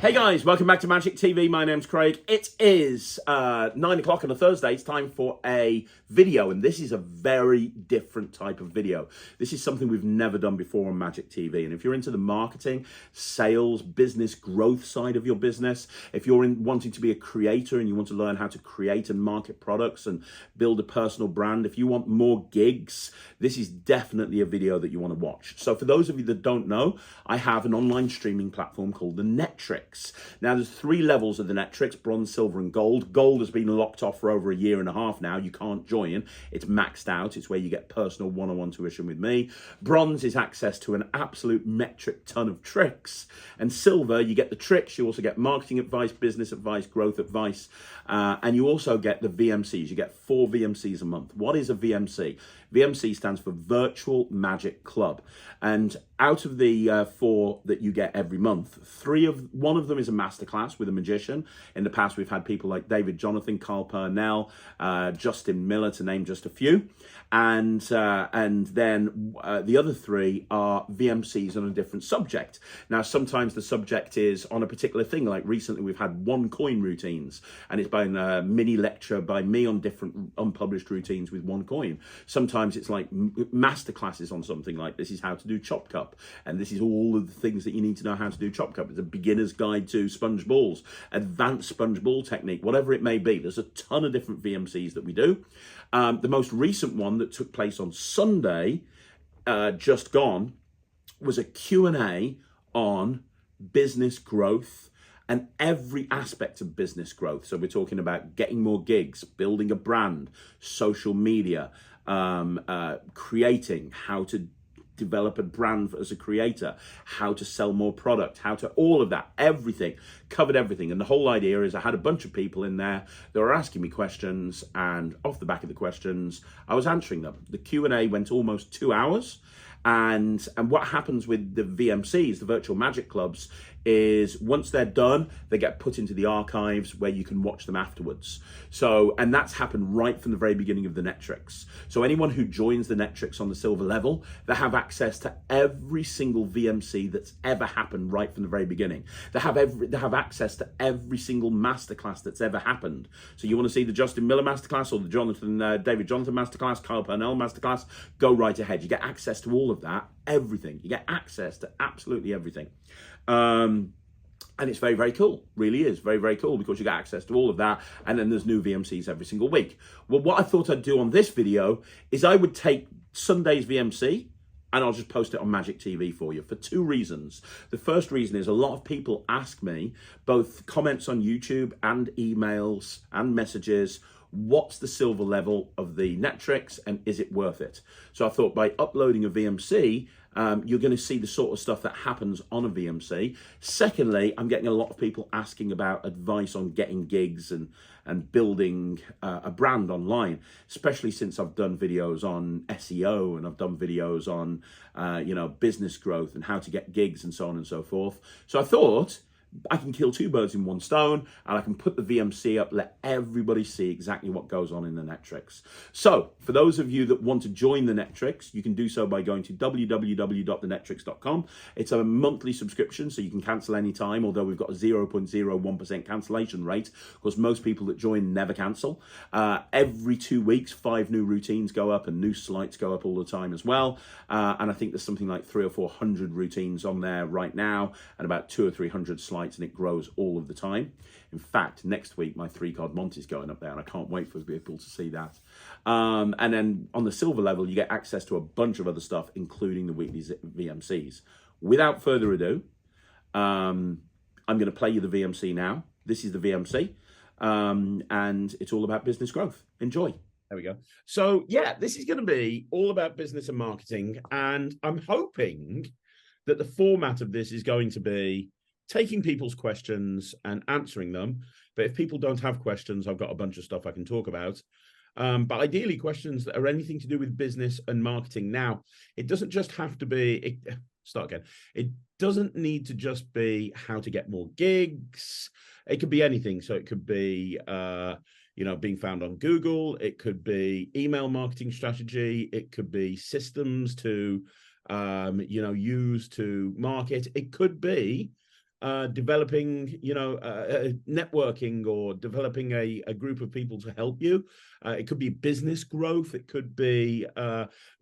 Hey guys, welcome back to Magic TV. My name's Craig. It is 9 o'clock on a Thursday. It's time for a video, and this is a very different type of video. This is something we've never done before on Magic TV. And if you're into the marketing, sales, business growth side of your business, if you're wanting to be a creator and you want to learn how to create and market products and build a personal brand, if you want more gigs, this is definitely a video that you want to watch. So for those of you that don't know, I have an online streaming platform called the Netrix. Now, there's 3 levels of the Netrix: bronze, silver, and gold. Gold has been locked off for over a year and a half now. You can't join. It's maxed out. It's where you get personal one-on-one tuition with me. Bronze is access to an absolute metric ton of tricks. And silver, you get the tricks. You also get marketing advice, business advice, growth advice. And you also get the VMCs. You get 4 VMCs a month. What is a VMC? VMC stands for Virtual Magic Club. And out of the 4 that you get every month, one of them is a masterclass with a magician. In the past, we've had people like David Jonathan, Carl Purnell, Justin Miller, to name just a few. And then the other 3 are VMCs on a different subject. Now, sometimes the subject is on a particular thing. Like recently, we've had 1 coin routines, and it's been a mini lecture by me on different unpublished routines with 1 coin. Sometimes it's like masterclasses on something like this is how to do chop cup, and this is all of the things that you need to know how to do chop cup. It's a beginner's guide to sponge balls, advanced sponge ball technique, whatever it may be. There's a ton of different VMCs that we do. The most recent one that took place on Sunday, just gone, was a Q&A on business growth and every aspect of business growth. So we're talking about getting more gigs, building a brand, social media, creating, how to develop a brand as a creator, how to sell more product, all of that, everything, covered everything. And the whole idea is I had a bunch of people in there that were asking me questions, and off the back of the questions, I was answering them. The Q&A went almost 2 hours. And what happens with the VMCs, the virtual magic clubs, is once they're done, they get put into the archives where you can watch them afterwards. So, and that's happened right from the very beginning of the Netrix. So anyone who joins the Netrix on the silver level, they have access to every single VMC that's ever happened right from the very beginning. They have access to every single masterclass that's ever happened. So you want to see the Justin Miller masterclass or the David Jonathan masterclass, Carl Purnell masterclass, go right ahead. You get access to all of that, everything. You get access to absolutely everything. And it's very, very cool. Really is very, very cool, because you get access to all of that. And then there's new VMCs every single week. Well, what I thought I'd do on this video is I would take Sunday's VMC and I'll just post it on Magic TV for you for 2 reasons. The first reason is a lot of people ask me, both comments on YouTube and emails and messages, what's the silver level of the Netrix and is it worth it? So I thought by uploading a VMC, you're going to see the sort of stuff that happens on a VMC. Secondly, I'm getting a lot of people asking about advice on getting gigs and building a brand online, especially since I've done videos on SEO and I've done videos on business growth and how to get gigs and so on and so forth. So I thought I can kill 2 birds in 1 stone, and I can put the VMC up, let everybody see exactly what goes on in the Netrix. So for those of you that want to join the Netrix, you can do so by going to www.thenetrix.com. It's a monthly subscription, so you can cancel any time, although we've got a 0.01% cancellation rate, because most people that join never cancel. Every 2 weeks, 5 new routines go up and new slides go up all the time as well. And I think there's something like 300 or 400 routines on there right now, and about 200 or 300 slides, and it grows all of the time. In fact, next week my 3-card Monty's going up there, and I can't wait for people to see that. And then on the silver level, you get access to a bunch of other stuff, including the weekly VMCs. Without further ado, I'm going to play you the VMC now. This is the VMC, and it's all about business growth. Enjoy. There we go. So yeah, this is going to be all about business and marketing, and I'm hoping that the format of this is going to be taking people's questions and answering them. But if people don't have questions, I've got a bunch of stuff I can talk about. But ideally, questions that are anything to do with business and marketing. Now, it doesn't just have to be, It doesn't need to just be how to get more gigs. It could be anything. So it could be, being found on Google. It could be email marketing strategy. It could be systems to, use to market. It could be developing, networking, or developing a group of people to help you. It could be business growth. It could be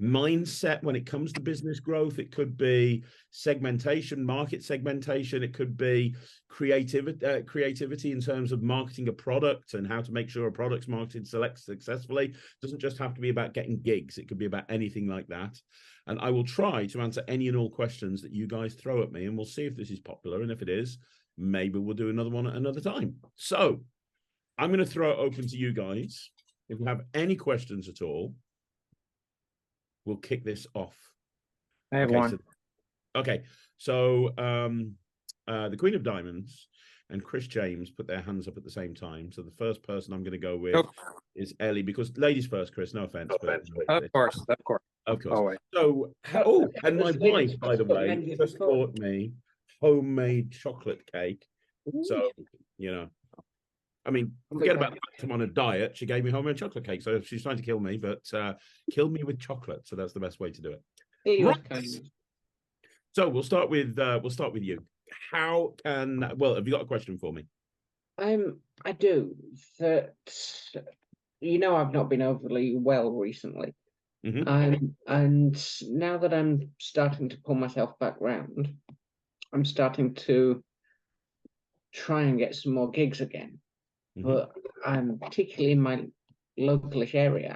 mindset when it comes to business growth. It could be segmentation, market segmentation. It could be creativity in terms of marketing a product and how to make sure a product's marketed successfully. It doesn't just have to be about getting gigs. It could be about anything like that. And I will try to answer any and all questions that you guys throw at me, and we'll see if this is popular. And if it is, maybe we'll do another one at another time. So I'm going to throw it open to you guys. If you have any questions at all, we'll kick this off. I have one. So the Queen of Diamonds and Chris James put their hands up at the same time. So the first person I'm going to go with is Ellie, because ladies first, Chris, no offense. Of course. Always. So, and my wife, by the way, just bought me homemade chocolate cake. So, I mean, forget about the fact I'm on a diet. She gave me homemade chocolate cake. So she's trying to kill me, but kill me with chocolate. So that's the best way to do it. Right. So we'll start with you. How can, have you got a question for me? I do. That I've not been overly well recently. And now that I'm starting to pull myself back round, I'm starting to try and get some more gigs again. But I'm particularly in my localish area.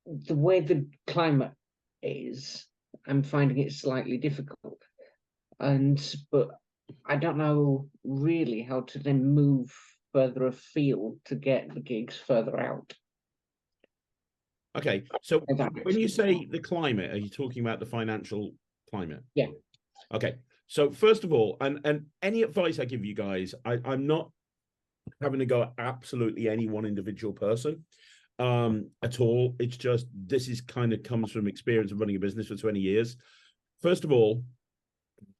The way the climate is, I'm finding it slightly difficult. But I don't know really how to then move further afield to get the gigs further out. Okay, so when you say the climate, are you talking about the financial climate? Yeah. Okay, so first of all, and any advice I give you guys, I'm not having to go at absolutely any one individual person at all. It's just, this is kind of comes from experience of running a business for 20 years. First of all,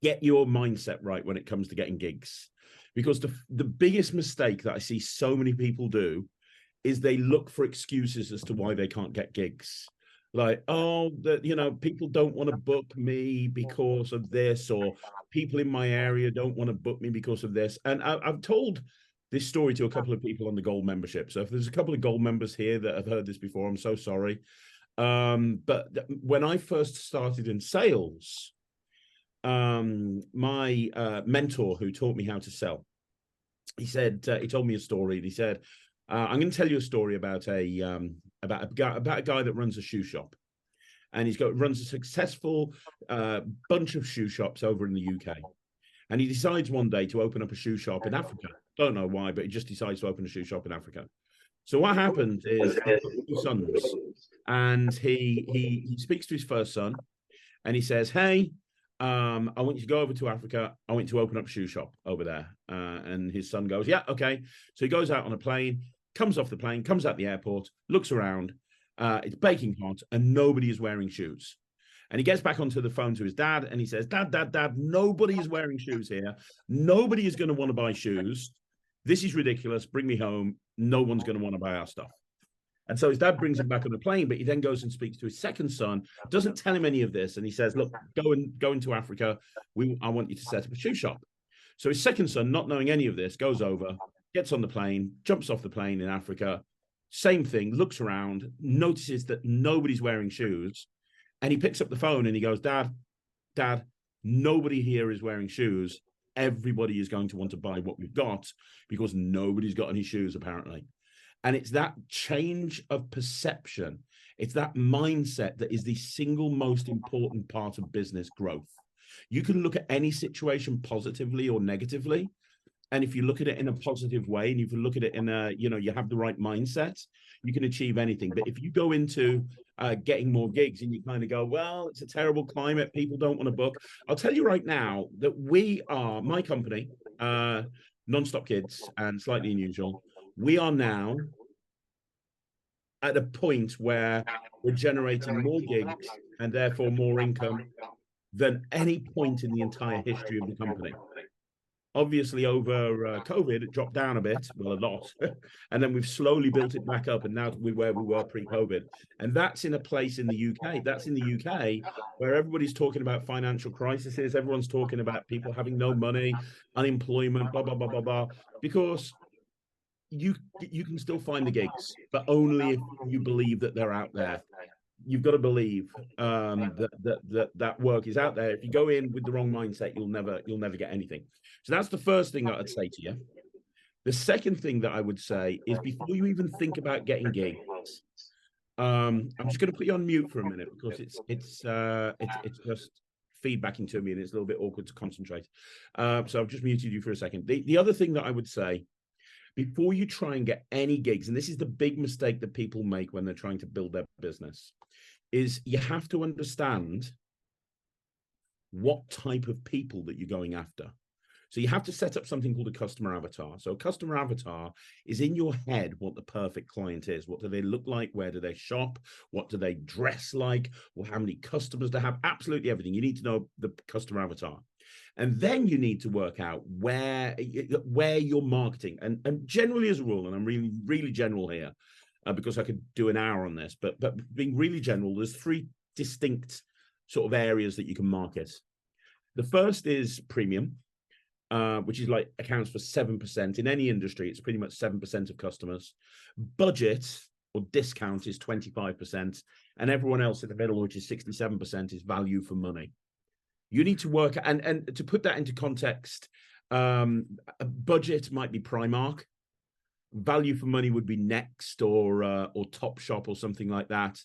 get your mindset right when it comes to getting gigs, because the biggest mistake that I see so many people do is they look for excuses as to why they can't get gigs. Like, people don't want to book me because of this, or people in my area don't want to book me because of this. And I've told this story to a couple of people on the gold membership. So if there's a couple of gold members here that have heard this before, I'm so sorry. But when I first started in sales, my mentor who taught me how to sell, he said, he told me a story, and he said, I'm going to tell you a story about a guy that runs a shoe shop, and runs a successful bunch of shoe shops over in the UK, and he decides one day to open up a shoe shop in Africa. Don't know why, but he just decides to open a shoe shop in Africa. So what happens is, he's got 2 sons, and he speaks to his first son, and he says, "Hey, I want you to go over to Africa. I want you to open up a shoe shop over there." And his son goes, "Yeah, okay." So he goes out on a plane, comes off the plane, comes out the airport, looks around. It's baking hot, and nobody is wearing shoes. And he gets back onto the phone to his dad, and he says, Dad, nobody is wearing shoes here. Nobody is going to want to buy shoes. This is ridiculous. Bring me home. No one's going to want to buy our stuff. And so his dad brings him back on the plane, but he then goes and speaks to his second son, doesn't tell him any of this. And he says, "Look, go into Africa. I want you to set up a shoe shop." So his second son, not knowing any of this, goes over, gets on the plane, jumps off the plane in Africa. Same thing, looks around, notices that nobody's wearing shoes. And he picks up the phone and he goes, Dad, nobody here is wearing shoes. Everybody is going to want to buy what we've got because nobody's got any shoes, apparently. And it's that change of perception. It's that mindset that is the single most important part of business growth. You can look at any situation positively or negatively. And if you look at it in a positive way, and if you look at it in a, you have the right mindset, you can achieve anything. But if you go into getting more gigs and you kind of go, well, it's a terrible climate, people don't want to book. I'll tell you right now that my company, Nonstop Kids and Slightly Unusual, we are now at a point where we're generating more gigs and therefore more income than any point in the entire history of the company. Obviously, over COVID, it dropped down a bit, well, a lot, and then we've slowly built it back up, and now we're where we were pre-COVID. And that's in a place in the UK. That's in the UK where everybody's talking about financial crises. Everyone's talking about people having no money, unemployment, blah blah blah blah blah. Because you can still find the gigs, but only if you believe that they're out there. You've got to believe that work is out there. If you go in with the wrong mindset, you'll never get anything. So that's the first thing that I'd say to you. The second thing that I would say is before you even think about getting gigs, I'm just going to put you on mute for a minute because it's just feedbacking to me and it's a little bit awkward to concentrate. So I've just muted you for a second. The other thing that I would say before you try and get any gigs, and this is the big mistake that people make when they're trying to build their business, is you have to understand what type of people that you're going after. So you have to set up something called a customer avatar. So a customer avatar is in your head what the perfect client is. What do they look like? Where do they shop? What do they dress like? Or how many customers they have? Absolutely everything. You need to know the customer avatar. And then you need to work out where you're marketing. And generally as a rule, and I'm really general here, because I could do an hour on this, but being really general, there's three distinct sort of areas that you can market. The first is premium, which is like accounts for 7%. In any industry, it's pretty much 7% of customers. Budget or discount is 25%. And everyone else in the middle, which is 67%, is value for money. You need to work, and to put that into context, a budget might be Primark. Value for money would be Next or Topshop or something like that.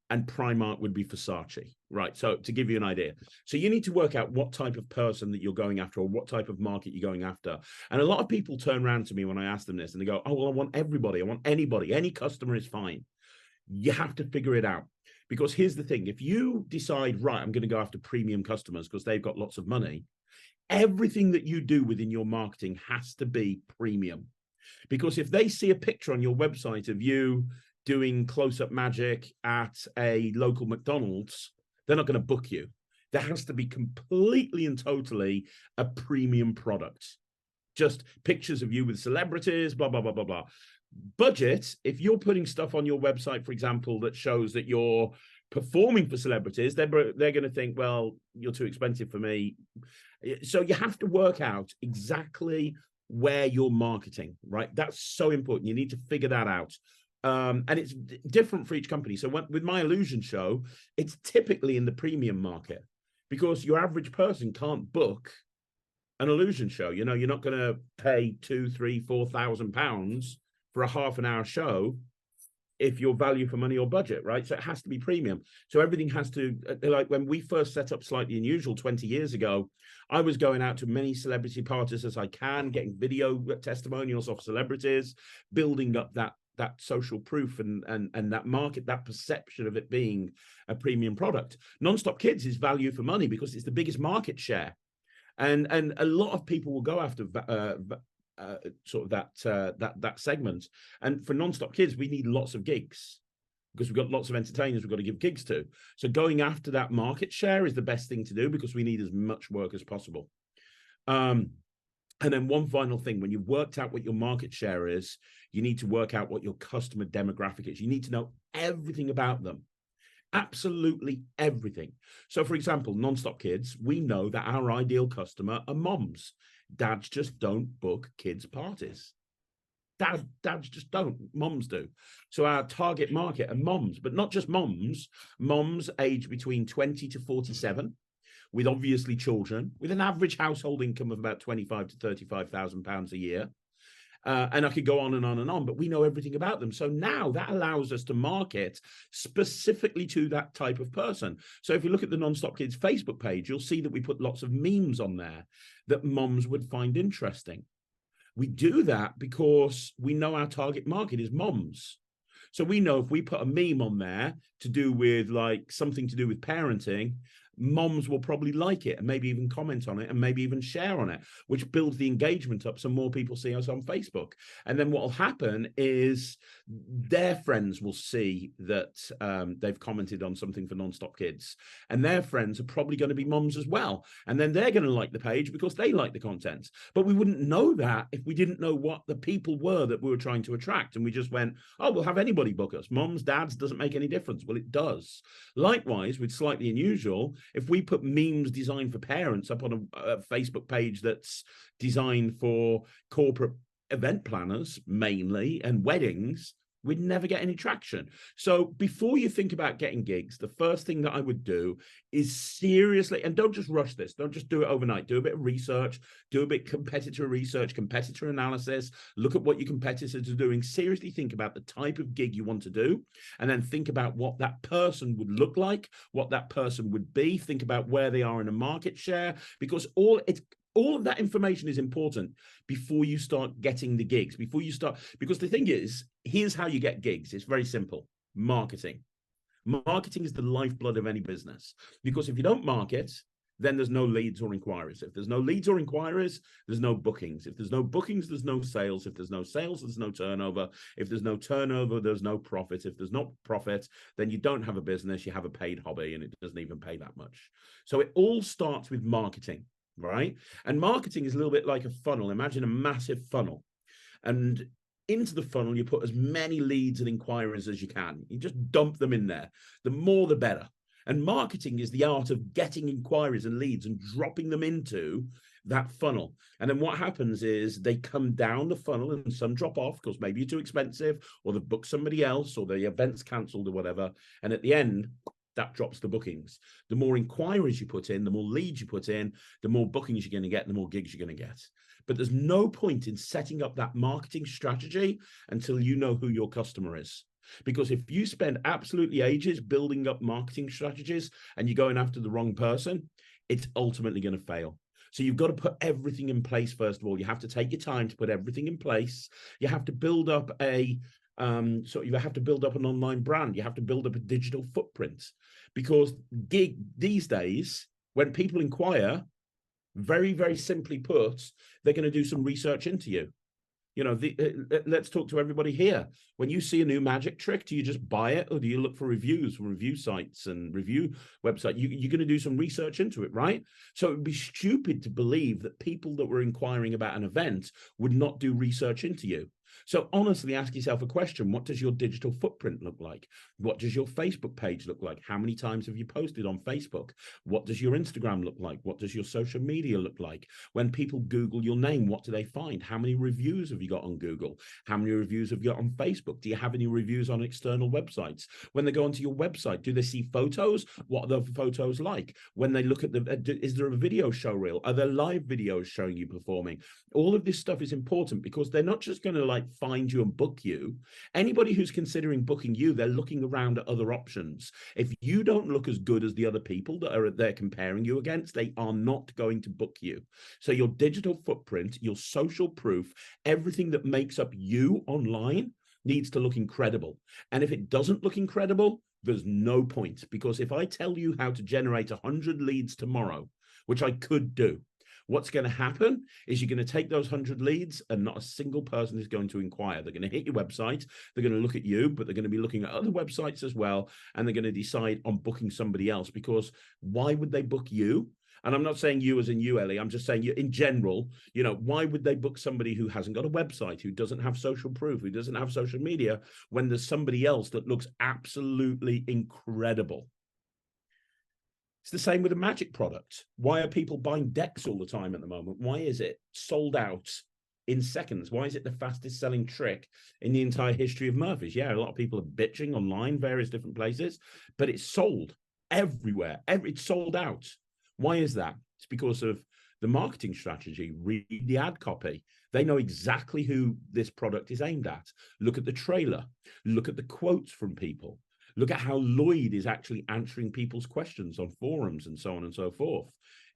And Primark would be Versace, right? So to give you an idea. So you need to work out what type of person that you're going after or what type of market you're going after. And a lot of people turn around to me when I ask them this and they go, oh, well, I want everybody. I want anybody. Any customer is fine. You have to figure it out. Because here's the thing, if you decide, right, I'm going to go after premium customers because they've got lots of money, everything that you do within your marketing has to be premium. Because if they see a picture on your website of you doing close-up magic at a local McDonald's, they're not going to book you. There has to be completely and totally a premium product. Just pictures of you with celebrities, blah, blah, blah, blah, blah. Budget, if you're putting stuff on your website, for example, that shows that you're performing for celebrities, they're going to think, well, you're too expensive for me. So you have to work out exactly where you're marketing, right? That's so important. You need to figure that out. And it's different for each company. So with my illusion show, it's typically in the premium market because your average person can't book an illusion show. You know, you're not going to pay £2,000, £3,000, £4,000 for a half an hour show if you're value for money or budget, right? So it has to be premium. So everything has to, like when we first set up Slightly Unusual 20 years ago, I was going out to many celebrity parties as I can, getting video testimonials of celebrities, building up that social proof and that market, that perception of it being a premium product. Non-Stop Kids is value for money because it's the biggest market share. And a lot of people will go after sort of that segment. And for Non-Stop Kids, we need lots of gigs because we've got lots of entertainers we've got to give gigs to. So going after that market share is the best thing to do because we need as much work as possible. And then one final thing, when you've worked out what your market share is, you need to work out what your customer demographic is. You need to know everything about them. Absolutely everything. So, for example, Non-Stop Kids, we know that our ideal customer are moms. Dads just don't book kids' parties. Dads just don't. Moms do. So our target market are moms, but not just moms. Moms aged between 20 to 47, with obviously children, with an average household income of about £25,000 to £35,000 a year. And I could go on and on and on, but we know everything about them. So now that allows us to market specifically to that type of person. So if you look at the Non-Stop Kids Facebook page, you'll see that we put lots of memes on there that moms would find interesting. We do that because we know our target market is moms. So we know if we put a meme on there to do with like something to do with parenting, moms will probably like it and maybe even comment on it and maybe even share on it, which builds the engagement up so more people see us on Facebook. And then what will happen is their friends will see that they've commented on something for Nonstop Kids, and their friends are probably going to be moms as well. And then they're going to like the page because they like the content. But we wouldn't know that if we didn't know what the people were that we were trying to attract. And we just went, oh, we'll have anybody book us. Moms, dads, doesn't make any difference. Well, it does. Likewise, with Slightly Unusual, if we put memes designed for parents up on a Facebook page that's designed for corporate event planners mainly and weddings, we'd never get any traction. So before you think about getting gigs, the first thing that I would do is seriously, and don't just rush this, don't just do it overnight, do a bit of research, do a bit of competitor research, competitor analysis, look at what your competitors are doing, seriously think about the type of gig you want to do, and then think about what that person would look like, what that person would be, think about where they are in a market share, because all of that information is important before you start getting the gigs, because the thing is, here's how you get gigs. It's very simple. Marketing. Marketing is the lifeblood of any business, because if you don't market, then there's no leads or inquiries. If there's no leads or inquiries, there's no bookings. If there's no bookings, there's no sales. If there's no sales, there's no turnover. If there's no turnover, there's no profit. If there's not profit, then you don't have a business, you have a paid hobby, and it doesn't even pay that much. So it all starts with marketing. Right? And marketing is a little bit like a funnel. Imagine a massive funnel. And into the funnel, you put as many leads and inquiries as you can. You just dump them in there. The more, the better. And marketing is the art of getting inquiries and leads and dropping them into that funnel. And then what happens is they come down the funnel and some drop off because maybe you're too expensive, or they've booked somebody else, or the event's cancelled or whatever. And at the end, that drops the bookings. The more inquiries you put in, the more leads you put in, the more bookings you're going to get, the more gigs you're going to get. But there's no point in setting up that marketing strategy until you know who your customer is. Because if you spend absolutely ages building up marketing strategies and you're going after the wrong person, it's ultimately going to fail. So you've got to put everything in place. First of all, you have to take your time to put everything in place. You have to build up so you have to build up an online brand. You have to build up a digital footprint, because these days, when people inquire, very, very simply put, they're going to do some research into you. You know, let's talk to everybody here. When you see a new magic trick, do you just buy it, or do you look for reviews from review sites and review websites? You're going to do some research into it, right? So it would be stupid to believe that people that were inquiring about an event would not do research into you. So honestly, ask yourself a question. What does your digital footprint look like? What does your Facebook page look like? How many times have you posted on Facebook? What does your Instagram look like? What does your social media look like? When people Google your name, what do they find? How many reviews have you got on Google? How many reviews have you got on Facebook? Do you have any reviews on external websites? When they go onto your website, do they see photos? What are the photos like? When they look at is there a video show reel? Are there live videos showing you performing? All of this stuff is important, because they're not just going to find you and book you. Anybody who's considering booking you, they're looking around at other options. If you don't look as good as the other people that they're comparing you against, they are not going to book you. So your digital footprint, your social proof, everything that makes up you online needs to look incredible. And if it doesn't look incredible, there's no point. Because if I tell you how to generate 100 leads tomorrow, which I could do, what's going to happen is you're going to take those 100 leads and not a single person is going to inquire. They're going to hit your website. They're going to look at you, but they're going to be looking at other websites as well. And they're going to decide on booking somebody else, because why would they book you? And I'm not saying you as in you, Ellie. I'm just saying you in general. You know, why would they book somebody who hasn't got a website, who doesn't have social proof, who doesn't have social media, when there's somebody else that looks absolutely incredible? It's the same with a magic product. Why are people buying decks all the time at the moment? Why is it sold out in seconds? Why is it the fastest selling trick in the entire history of Murphy's? Yeah, a lot of people are bitching online, various different places, but it's sold everywhere. It's sold out. Why is that? It's because of the marketing strategy. Read the ad copy. They know exactly who this product is aimed at. Look at the trailer. Look at the quotes from people. Look at how Lloyd is actually answering people's questions on forums and so on and so forth.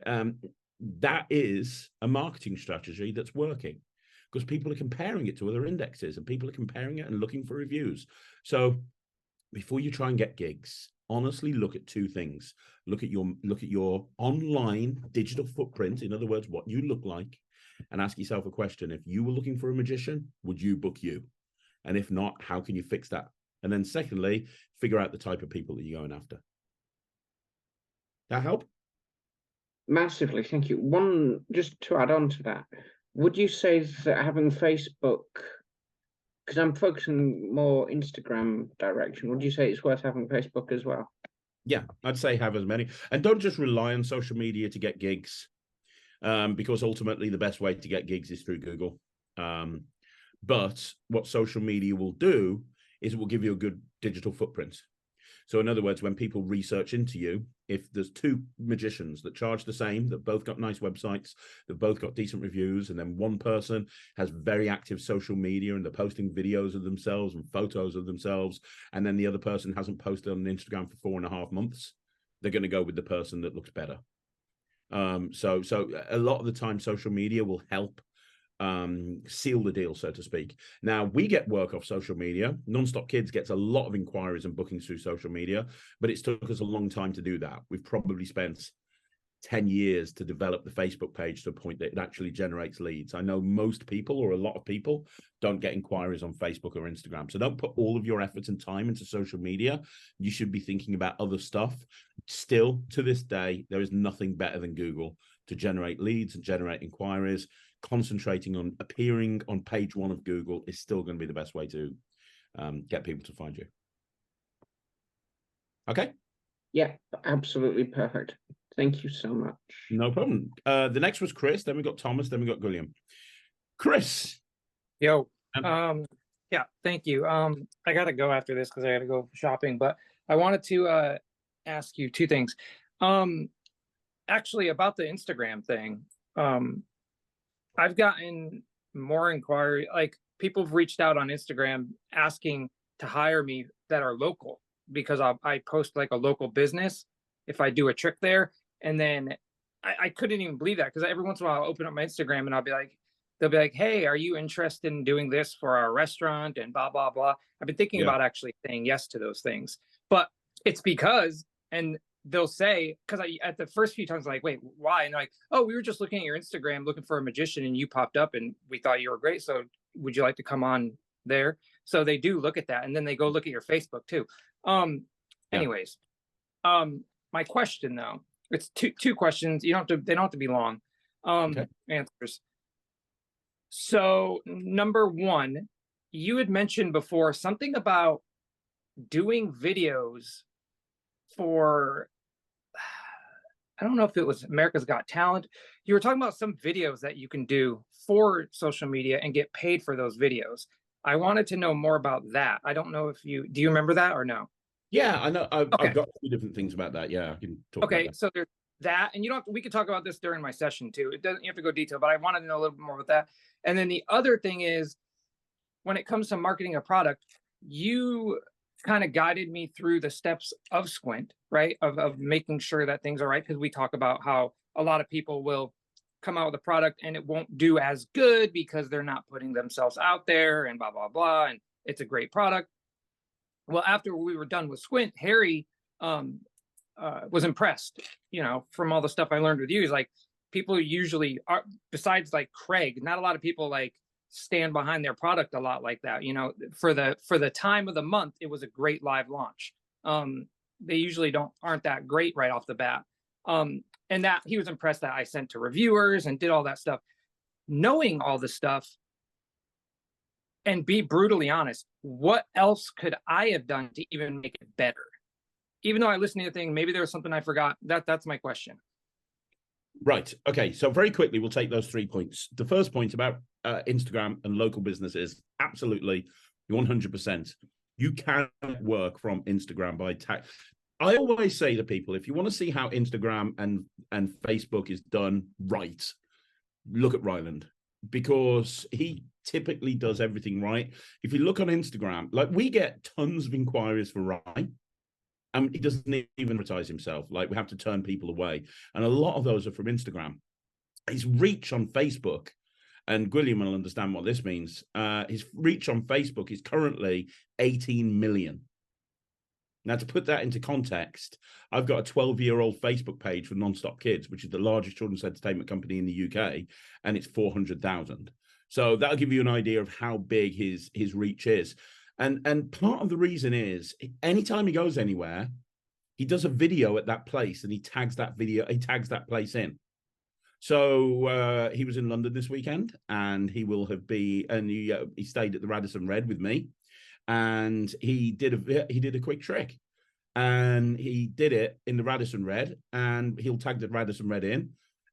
That is a marketing strategy that's working, because people are comparing it to other indexes, and people are comparing it and looking for reviews. So before you try and get gigs, honestly look at two things. Look at your online digital footprint. In other words, what you look like, and ask yourself a question. If you were looking for a magician, would you book you? And if not, how can you fix that? And then secondly, figure out the type of people that you're going after. That help? Massively, thank you. One, just to add on to that, would you say that having Facebook, because I'm focusing more Instagram direction, would you say it's worth having Facebook as well? Yeah, I'd say have as many. And don't just rely on social media to get gigs, because ultimately the best way to get gigs is through Google. But what social media will do is it will give you a good digital footprint. So in other words, when people research into you, if there's two magicians that charge the same, that both got nice websites, that both got decent reviews, and then one person has very active social media and they're posting videos of themselves and photos of themselves, and then the other person hasn't posted on Instagram for 4.5 months, they're going to go with the person that looks better. So a lot of the time, social media will help seal the deal, so to speak. Now, we get work off social media. Nonstop Kids gets a lot of inquiries and bookings through social media, but it's took us a long time to do that. We've probably spent 10 years to develop the Facebook page to a point that it actually generates leads. I know most people, or a lot of people, don't get inquiries on Facebook or Instagram. So don't put all of your efforts and time into social media. You should be thinking about other stuff. Still, to this day, there is nothing better than Google to generate leads and generate inquiries. Concentrating on appearing on page 1 of Google is still going to be the best way to get people to find you. Okay? Yeah, absolutely perfect. Thank you so much. No problem. The next was Chris, then we got Thomas, then we got William. Chris. Yo. Yeah, thank you. I gotta go after this because I gotta go shopping, but I wanted to ask you two things. Actually, about the Instagram thing. I've gotten more inquiry, like people have reached out on Instagram asking to hire me that are local, because I post like a local business if I do a trick there. And then I couldn't even believe that, because every once in a while I'll open up my Instagram and they'll be like, hey, are you interested in doing this for our restaurant and blah, blah, blah. I've been thinking about actually saying yes to those things, but it's because, and they'll say, because at the first few times, like, wait, why? And like, oh, we were just looking at your Instagram looking for a magician and you popped up and we thought you were great. So would you like to come on there? So they do look at that, and then they go look at your Facebook too. Anyways, my question though, it's two questions. They don't have to be long. Answers. So number one, you had mentioned before something about doing videos for, I don't know if it was America's Got Talent. You were talking about some videos that you can do for social media and get paid for those videos. I wanted to know more about that. I don't know if do you remember that or no? Yeah, I know. I've got a few different things about that. Yeah, I can talk about that. So there's that, and we could talk about this during my session too. You have to go detail, but I wanted to know a little bit more about that. And then the other thing is, when it comes to marketing a product, you kind of guided me through the steps of Squint, right? Of making sure that things are right. Because we talk about how a lot of people will come out with a product and it won't do as good because they're not putting themselves out there and blah, blah, blah. And it's a great product. Well, after we were done with Squint, Harry was impressed, from all the stuff I learned with you. He's like, people usually are, besides like Craig, not a lot of people like stand behind their product a lot like that. For the time of the month, it was a great live launch. They usually aren't that great right off the bat. And that he was impressed that I sent to reviewers and did all that stuff. Knowing all the stuff, and be brutally honest, what else could I have done to even make it better? Even though I listened to the thing, maybe there was something I forgot. That's my question. Right. Okay. So very quickly, we'll take those 3 points. The first point about Instagram and local businesses, absolutely, 100%. You can work from Instagram by tag. I always say to people, if you want to see how Instagram and Facebook is done right, look at Ryland, because he typically does everything right. If you look on Instagram, like, we get tons of inquiries for Ryan, and he doesn't even advertise himself. Like, we have to turn people away. And a lot of those are from Instagram. His reach on Facebook, and William will understand what this means. His reach on Facebook is currently 18 million. Now, to put that into context, I've got a 12-year-old Facebook page for Nonstop Kids, which is the largest children's entertainment company in the UK, and it's 400,000. So that'll give you an idea of how big his reach is. And part of the reason is anytime he goes anywhere, he does a video at that place and he tags that place in. So he was in London this weekend, and he stayed at the Radisson Red with me, and he did a quick trick, and he did it in the Radisson Red, and he'll tag the Radisson Red in,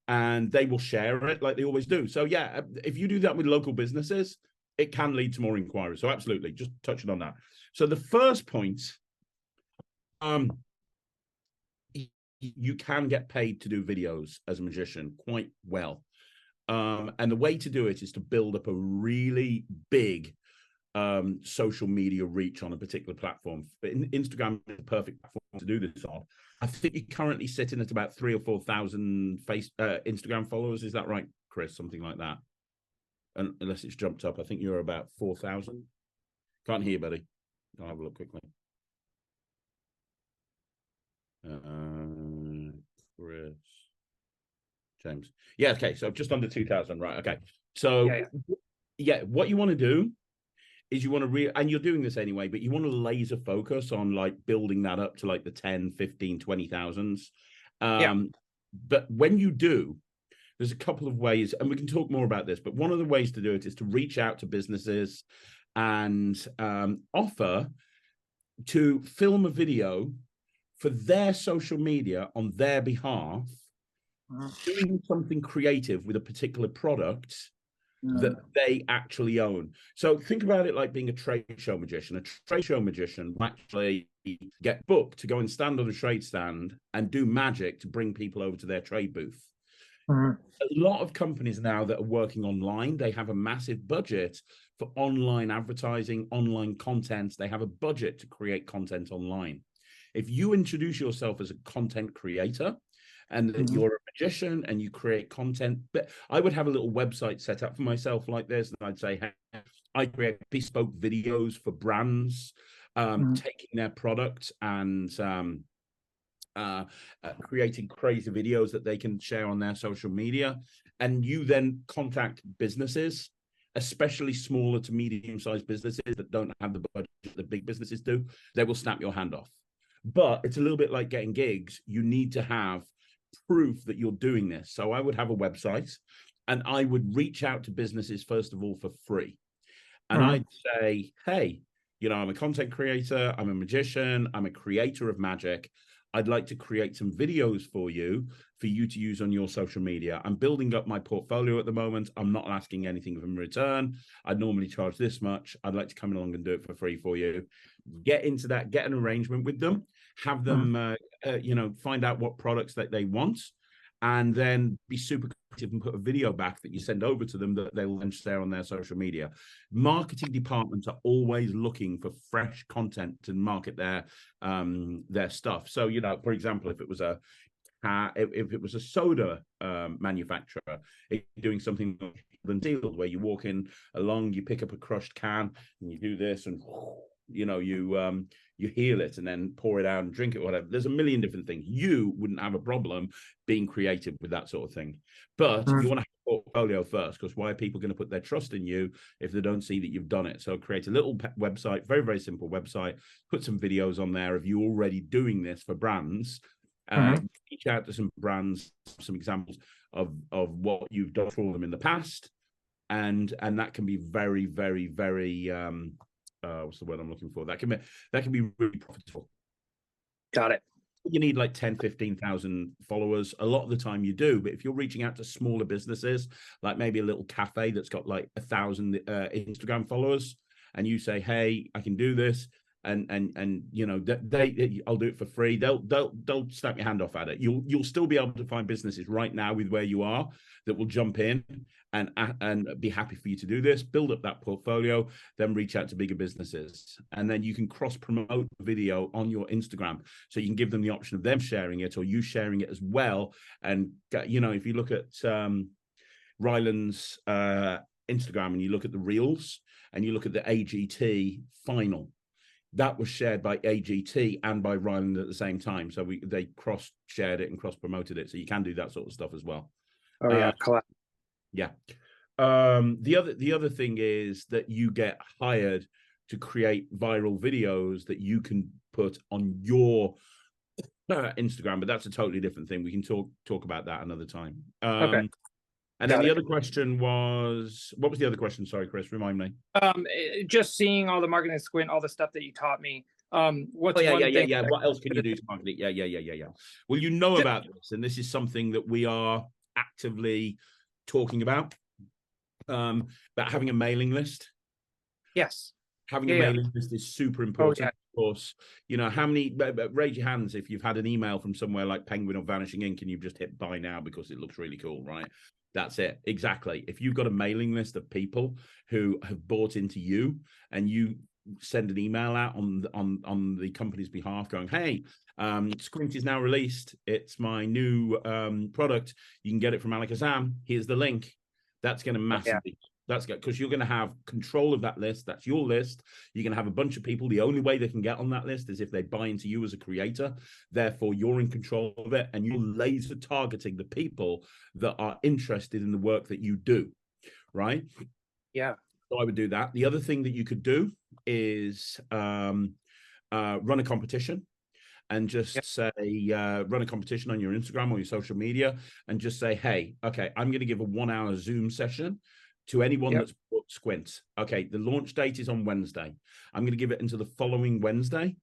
and they will share it like they always do. So yeah, if you do that with local businesses, it can lead to more inquiries. So absolutely, just touching on that. So the first point, you can get paid to do videos as a magician quite well. And the way to do it is to build up a really big social media reach on a particular platform. Instagram is the perfect platform to do this on. I think you're currently sitting at about 3,000 or 4,000 Instagram followers. Is that right, Chris? Something like that. Unless it's jumped up. I think you're about 4,000. Can't hear, buddy. I'll have a look quickly. Chris, James. Yeah, okay. So just under 2,000, right? Okay. So yeah, what you want to do is you want to and you're doing this anyway, but you want to laser focus on like building that up to like the 10, 15, 20,000s. But when you do, there's a couple of ways, and we can talk more about this, but one of the ways to do it is to reach out to businesses and offer to film a video for their social media on their behalf, doing something creative with a particular product that they actually own. So think about it like being a trade show magician. A trade show magician will actually get booked to go and stand on a trade stand and do magic to bring people over to their trade booth. A lot of companies now that are working online, they have a massive budget for online advertising, online content. They have a budget to create content online. If you introduce yourself as a content creator and that you're a magician and you create content, but I would have a little website set up for myself like this, and I'd say, hey, I create bespoke videos for brands, taking their product and creating crazy videos that they can share on their social media. And you then contact businesses, especially smaller to medium-sized businesses that don't have the budget that big businesses do. They will snap your hand off. But it's a little bit like getting gigs. You need to have proof that you're doing this. So I would have a website, and I would reach out to businesses, first of all, for free. And I'd say, hey, I'm a content creator, I'm a magician, I'm a creator of magic. I'd like to create some videos for you to use on your social media. I'm building up my portfolio at the moment. I'm not asking anything in return. I'd normally charge this much. I'd like to come along and do it for free for you. Get into that, get an arrangement with them, have them, find out what products that they want, and then be super creative and put a video back that you send over to them that they'll then share on their social media. Marketing departments are always looking for fresh content to market their stuff. So, for example, if it was a soda manufacturer, doing something than sealed, where you walk in along, you pick up a crushed can and you do this, and you heal it and then pour it out and drink it, whatever. There's a million different things. You wouldn't have a problem being creative with that sort of thing, but you want to have a portfolio first, because why are people going to put their trust in you if they don't see that you've done it? So create a little website, very, very simple website, put some videos on there of you already doing this for brands. Reach out to some brands, some examples of what you've done for them in the past, and that can be very, very, very what's the word I'm looking for? That can be really profitable. Got it. You need like 10, 15,000 followers. A lot of the time you do, but if you're reaching out to smaller businesses, like maybe a little cafe that's got like 1,000 Instagram followers, and you say, hey, I can do this, and I'll do it for free. They'll snap your hand off at it. You'll still be able to find businesses right now with where you are that will jump in and be happy for you to do this, build up that portfolio, then reach out to bigger businesses. And then you can cross-promote the video on your Instagram. So you can give them the option of them sharing it or you sharing it as well. And, if you look at Ryland's Instagram and you look at the Reels and you look at the AGT final, that was shared by AGT and by Ryland at the same time. So they cross-shared it and cross-promoted it. So you can do that sort of stuff as well. Oh yeah, yeah. The other thing is that you get hired to create viral videos that you can put on your Instagram, but that's a totally different thing. We can talk about that another time. Okay. And then the other question was, what was the other question? Sorry, Chris, remind me. Just seeing all the marketing Squint, all the stuff that you taught me. What's yeah. thing What else can you do to market it? Yeah. Well, you know about this, and this is something that we are actively talking about having a mailing list. Yes. Having a mailing list is super important. Oh, yeah. Of course, you know, how many, raise your hands if you've had an email from somewhere like Penguin or Vanishing Ink and you've just hit buy now because it looks really cool, right? That's it. Exactly. If you've got a mailing list of people who have bought into you and you send an email out on the company's behalf going, hey, Squint is now released. It's my new product. You can get it from Alakazam. Here's the link. That's going to massively, that's good because you're going to have control of that list. That's your list. You're going to have a bunch of people. The only way they can get on that list is if they buy into you as a creator. Therefore, you're in control of it and you're laser targeting the people that are interested in the work that you do, right? Yeah. So I would do that. The other thing that you could do is run a competition. And just say, run a competition on your Instagram or your social media and just say, hey, okay, I'm going to give a 1 hour Zoom session to anyone that's bought Squint. Okay, the launch date is on Wednesday. I'm going to give it until the following Wednesday.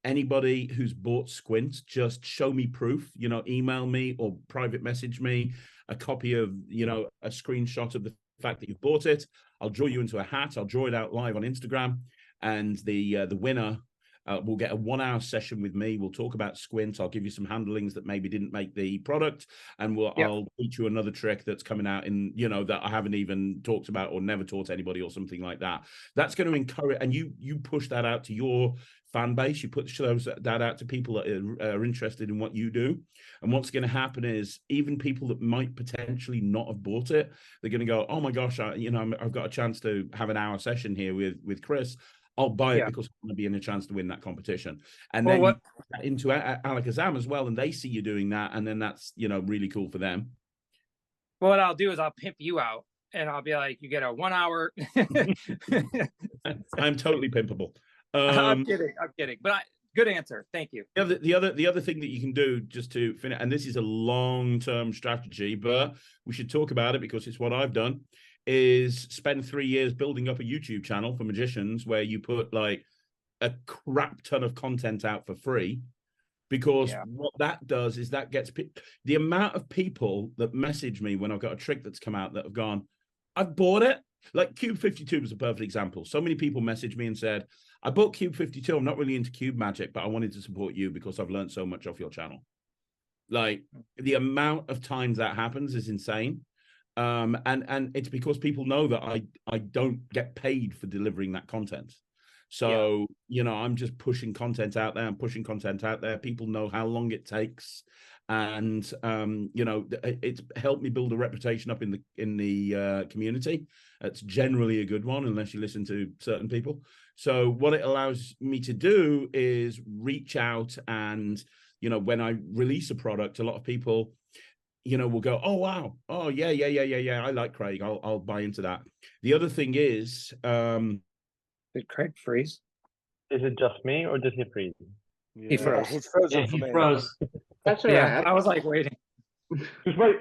Anybody who's bought Squint, just show me proof, you know, email me or private message me a copy of, you know, a screenshot of the fact that you've bought it. I'll draw you into a hat. I'll draw it out live on Instagram. And the winner we'll get a 1 hour session with me. We'll talk about Squint. I'll give you some handlings that maybe didn't make the product. And I'll teach you another trick that's coming out in, you know, that I haven't even talked about or never taught anybody or something like that. That's going to encourage, and you push that out to your fan base. You put that out to people that are interested in what you do. And what's going to happen is even people that might potentially not have bought it, they're going to go, oh my gosh, I've got a chance to have an hour session here with Chris. I'll buy it because I'm going to be in a chance to win that competition. And then you put that into Alakazam as well, and they see you doing that, and then that's, you know, really cool for them. Well, what I'll do is I'll pimp you out, and I'll be like, you get a 1 hour. I'm totally pimpable. I'm kidding. But good answer. Thank you. The other thing that you can do just to finish, and this is a long-term strategy, but we should talk about it because it's what I've done, is spend 3 years building up a YouTube channel for magicians where you put like a crap ton of content out for free, because what that does is that gets the amount of people that message me when I've got a trick that's come out that have gone, I've bought it. Like Cube 52 was a perfect example. So many people messaged me and said, I bought Cube 52. I'm not really into cube magic, but I wanted to support you because I've learned so much off your channel. Like the amount of times that happens is insane. And it's because people know that I don't get paid for delivering that content. So, you know, I'm just pushing content out there and pushing content out there. People know how long it takes. And, you know, it's helped me build a reputation up in the community. It's generally a good one, unless you listen to certain people. So what it allows me to do is reach out and, you know, when I release a product, a lot of people, you know, will go, oh, wow. Oh, yeah. I like Craig. I'll buy into that. The other thing is... Did Craig freeze? Is it just me or did he freeze? Yeah, He froze. He's frozen for me. Froze. That's all right. I was like waiting. Just wait.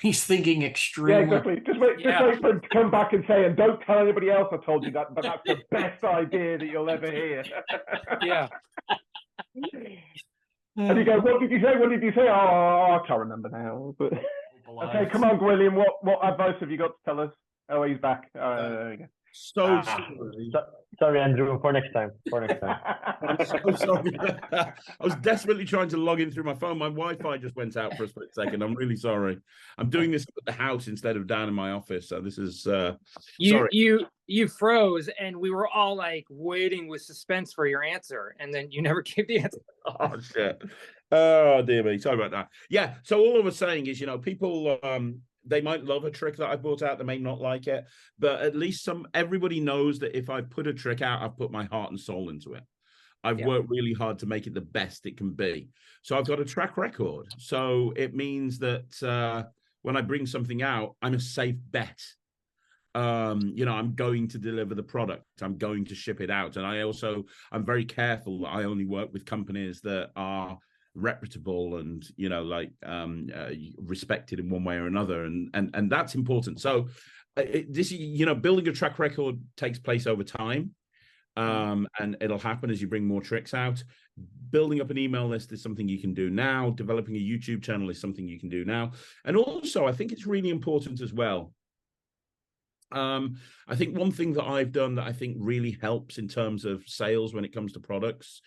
He's thinking extremely. Yeah, exactly. Just wait for him to come back and say, and don't tell anybody else I told you that, but that's the best idea that you'll ever hear. Yeah. And you go, what did you say? What did you say? Oh, I can't remember now. But okay, come on, William. What advice have you got to tell us? Oh, he's back. There we go. Sorry, Andrew. For next time. I'm so sorry. I was desperately trying to log in through my phone. My Wi-Fi just went out for a split second. I'm really sorry. I'm doing this at the house instead of down in my office. So this is sorry. You froze, and we were all like waiting with suspense for your answer, and then you never gave the answer. Oh shit. Oh dear me. Sorry about that. Yeah. So all I was saying is, you know, people they might love a trick that I brought out, they may not like it, but at least everybody knows that if I put a trick out, I've put my heart and soul into it. I've worked really hard to make it the best it can be. So I've got a track record. So it means that when I bring something out, I'm a safe bet. You know, I'm going to deliver the product. I'm going to ship it out. And I'm very careful that I only work with companies that are reputable and, you know, like respected in one way or another. And that's important. So you know, building a track record takes place over time. And it'll happen as you bring more tricks out. Building up an email list is something you can do now. Developing a YouTube channel is something you can do now. And also, I think it's really important as well. I think one thing that I've done that I think really helps in terms of sales when it comes to products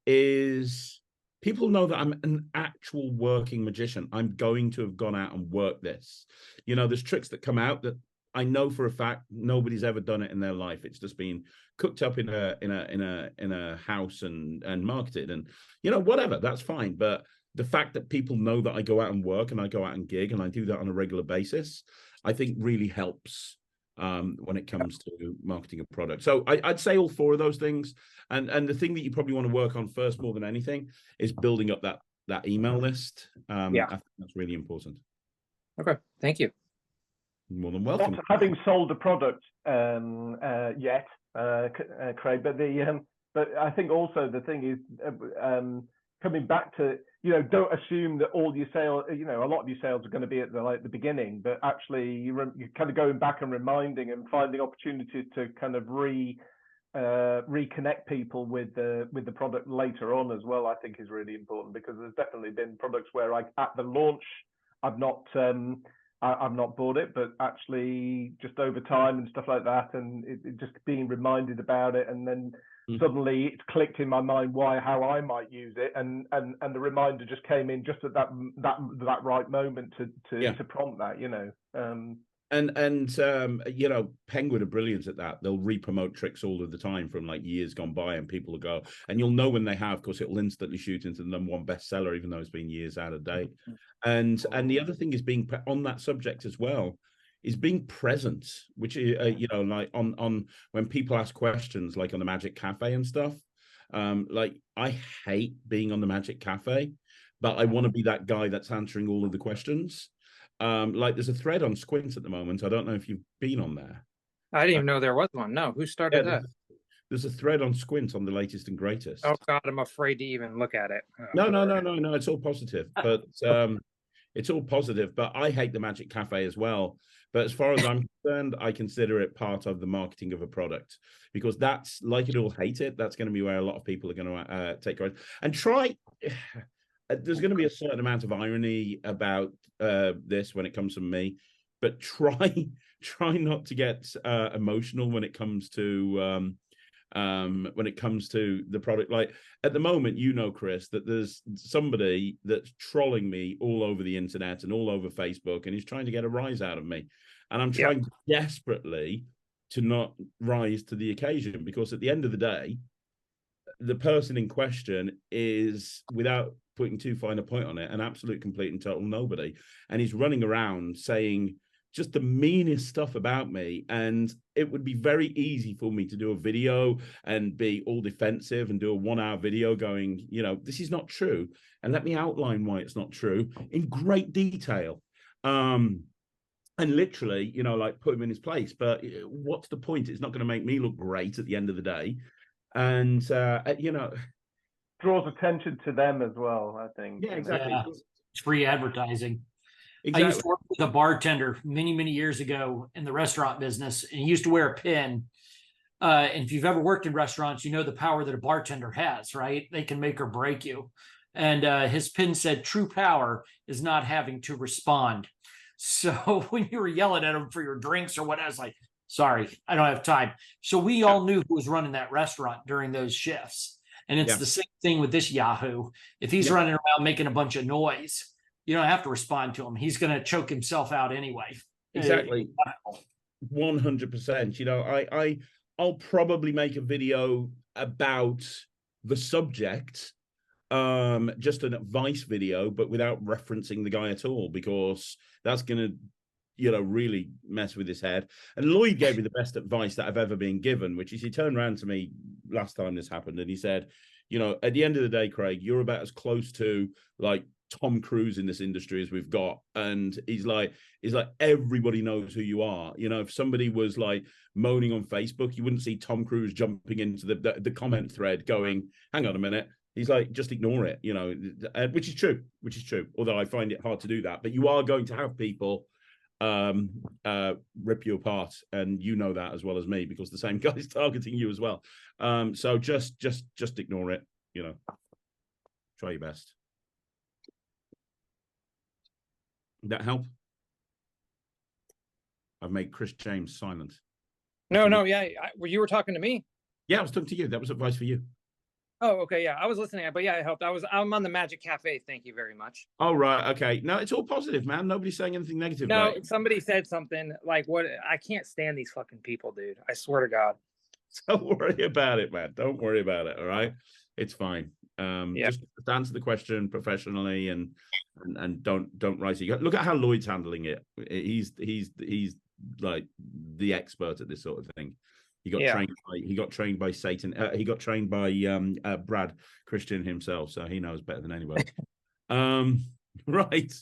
is people know that I'm an actual working magician. I'm going to have gone out and worked this. You know, there's tricks that come out that I know for a fact nobody's ever done it in their life. It's just been cooked up in a house and marketed, and you know, whatever, that's fine. But the fact that people know that I go out and work and I go out and gig and I do that on a regular basis, I think really helps when it comes to marketing a product. So I'd say all four of those things. And the thing that you probably want to work on first more than anything is building up that email list. I think that's really important. Okay, thank you. More than welcome. Not having sold a product yet, Craig, but I think also the thing is coming back to, you know, don't assume that all your sales, you know, a lot of your sales are going to be at the beginning, but actually you're kind of going back and reminding and finding opportunities to kind of reconnect people with the product later on as well. I think is really important, because there's definitely been products where at the launch I've not bought it, but actually just over time and stuff like that, and it just being reminded about it, and then suddenly it's clicked in my mind how I might use it, and the reminder just came in just at that right moment to prompt that, you know. And you know, Penguin are brilliant at that. They'll re-promote tricks all of the time from like years gone by, and people will go, and you'll know when they have, because it'll instantly shoot into the #1 bestseller, even though it's been years out of date. And the other thing is being on that subject as well, is being present, which is you know, like on when people ask questions, like on the Magic Cafe and stuff. Like I hate being on the Magic Cafe, but I want to be that guy that's answering all of the questions. Like there's a thread on Squint at the moment. I don't know if you've been on there. I didn't even know there was one. No, who started that? There's a thread on Squint on the latest and greatest. Oh God, I'm afraid to even look at it. No. It's all positive, but it's all positive. But I hate the Magic Cafe as well. But as far as I'm concerned, I consider it part of the marketing of a product, because that's, like it or hate it, that's going to be where a lot of people are going to take credit and try. There's going to be a certain amount of irony about this when it comes from me, but try not to get emotional when it comes to the product. Like at the moment, you know, Chris, that there's somebody that's trolling me all over the internet and all over Facebook, and he's trying to get a rise out of me, and I'm trying desperately to not rise to the occasion, because at the end of the day, the person in question is, without putting too fine a point on it, an absolute, complete and total nobody. And he's running around saying just the meanest stuff about me. And it would be very easy for me to do a video and be all defensive and do a 1-hour video going, you know, this is not true. And let me outline why it's not true in great detail. And literally, you know, like put him in his place. But what's the point? It's not going to make me look great at the end of the day. And, you know, draws attention to them as well, I think. Yeah, exactly. Yeah. It's free advertising. Exactly. I used to work with a bartender many years ago in the restaurant business, and he used to wear a pin. And if you've ever worked in restaurants, you know the power that a bartender has, right? They can make or break you. And his pin said, "True power is not having to respond." So when you were yelling at him for your drinks or what, I was like, sorry, I don't have time. So we all knew who was running that restaurant during those shifts. And it's the same thing with this Yahoo. If he's running around making a bunch of noise, you don't have to respond to him. He's going to choke himself out anyway. Exactly. 100%. You know, I'll probably make a video about the subject, just an advice video, but without referencing the guy at all, because that's going to you know, really mess with his head. And Lloyd gave me the best advice that I've ever been given, which is he turned around to me last time this happened and he said, you know, at the end of the day, Craig, you're about as close to like Tom Cruise in this industry as we've got. And he's like, everybody knows who you are. You know, if somebody was like moaning on Facebook, you wouldn't see Tom Cruise jumping into the comment thread going, hang on a minute. He's like, just ignore it, you know, which is true, although I find it hard to do that. But you are going to have people rip you apart, and you know that as well as me, because the same guy's targeting you as well. So just ignore it, you know, try your best. Did that help? I've made Chris James silent. No, yeah, you were talking to me. Yeah, I was talking to you. That was advice for you. Oh, okay, yeah, I was listening, but yeah, it helped. I'm on the Magic Cafe. Thank you very much. Oh, right, okay. No, it's all positive, man. Nobody's saying anything negative. No, mate. somebody said something like, "What? I can't stand these fucking people, dude. I swear to God." Don't worry about it, man. Don't worry about it. All right, it's fine. Just answer the question professionally and don't rise. Look at how Lloyd's handling it. He's like the expert at this sort of thing. He got trained by Satan. He got trained by Brad Christian himself, so he knows better than anybody. Right.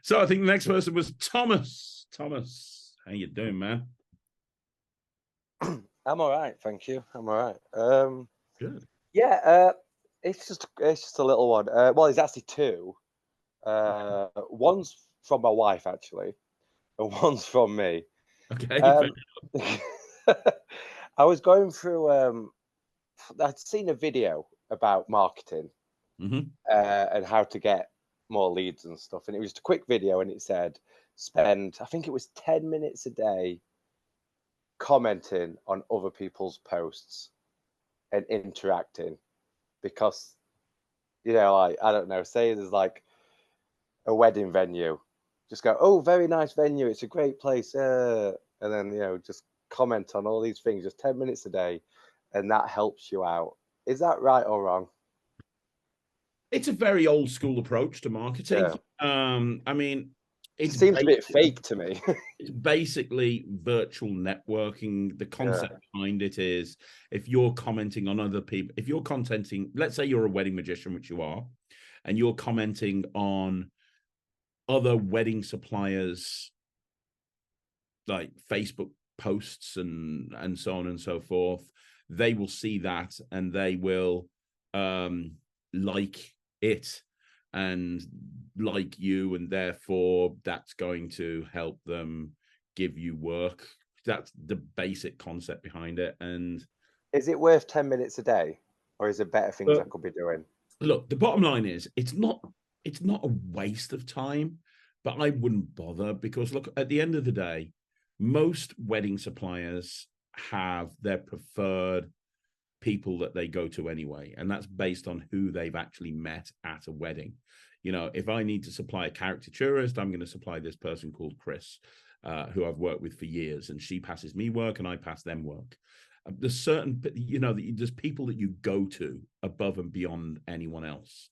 So I think the next person was Thomas. Thomas, how you doing, man? I'm all right, thank you. I'm all right. Good. Yeah, it's just a little one. Well, it's actually two. One's from my wife actually, and one's from me. Okay. I was going through. I'd seen a video about marketing and how to get more leads and stuff, and it was just a quick video, and it said spend, I think it was 10 minutes a day commenting on other people's posts and interacting, because, you know, like, I don't know, say there's like a wedding venue, just go, oh, very nice venue, it's a great place, and then, you know, just comment on all these things, just 10 minutes a day, and that helps you out. Is that right or wrong? It's a very old school approach to marketing. Yeah. I mean, it seems a bit fake to me. It's basically virtual networking. The concept behind it is, if you're commenting on other people, if you're commenting, let's say you're a wedding magician, which you are, and you're commenting on other wedding suppliers, like Facebook posts and so on and so forth, they will see that and they will like it and like you, and therefore that's going to help them give you work. That's the basic concept behind it. And is it worth 10 minutes a day, or is there better things I could be doing? Look, the bottom line is it's not a waste of time, but I wouldn't bother, because look, at the end of the day, most wedding suppliers have their preferred people that they go to anyway, and that's based on who they've actually met at a wedding. You know, if I need to supply a caricaturist, I'm going to supply this person called Chris, who I've worked with for years, and she passes me work and I pass them work. There's certain, you know, there's people that you go to above and beyond anyone else.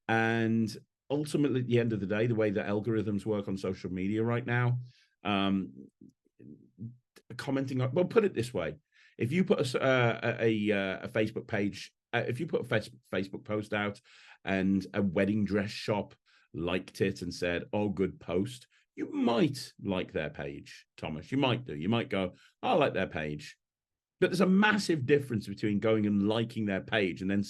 And ultimately, at the end of the day, the way that algorithms work on social media right now, commenting on, well, put it this way. If you put a Facebook page, if you put a Facebook post out and a wedding dress shop liked it and said, oh, good post, you might like their page, Thomas. You might do. You might go, I like their page. But there's a massive difference between going and liking their page and then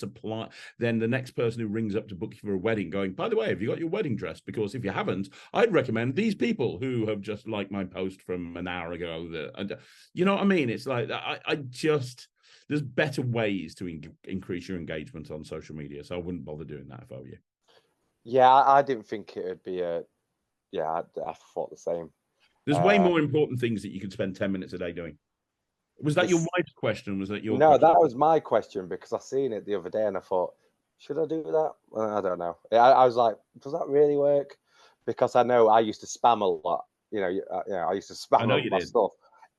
then the next person who rings up to book you for a wedding going, by the way, have you got your wedding dress? Because if you haven't, I'd recommend these people who have just liked my post from an hour ago. You know what I mean? It's like, there's better ways to increase your engagement on social media. So I wouldn't bother doing that if I were you. Yeah, I didn't think it would be I thought the same. There's way more important things that you could spend 10 minutes a day doing. Was that your wife's question? Was that your No, question? that was my question, because I seen it the other day and I thought, should I do that? Well, I don't know. I was like, does that really work? Because I know I used to spam a lot. You know, I used to spam my stuff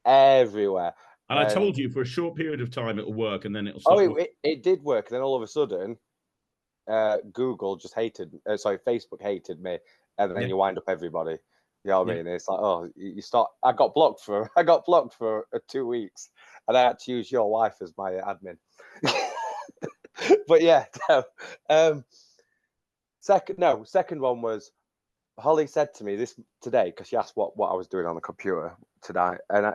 everywhere. And I told you for a short period of time it'll work, and then it'll stop. Oh, it did work. And then all of a sudden, Google just Facebook hated me, and then you wind up everybody. You know what I mean? It's like, oh, you start. I got blocked for 2 weeks, and I had to use your wife as my admin. But yeah, second one was Holly said to me this today, because she asked what I was doing on the computer tonight, and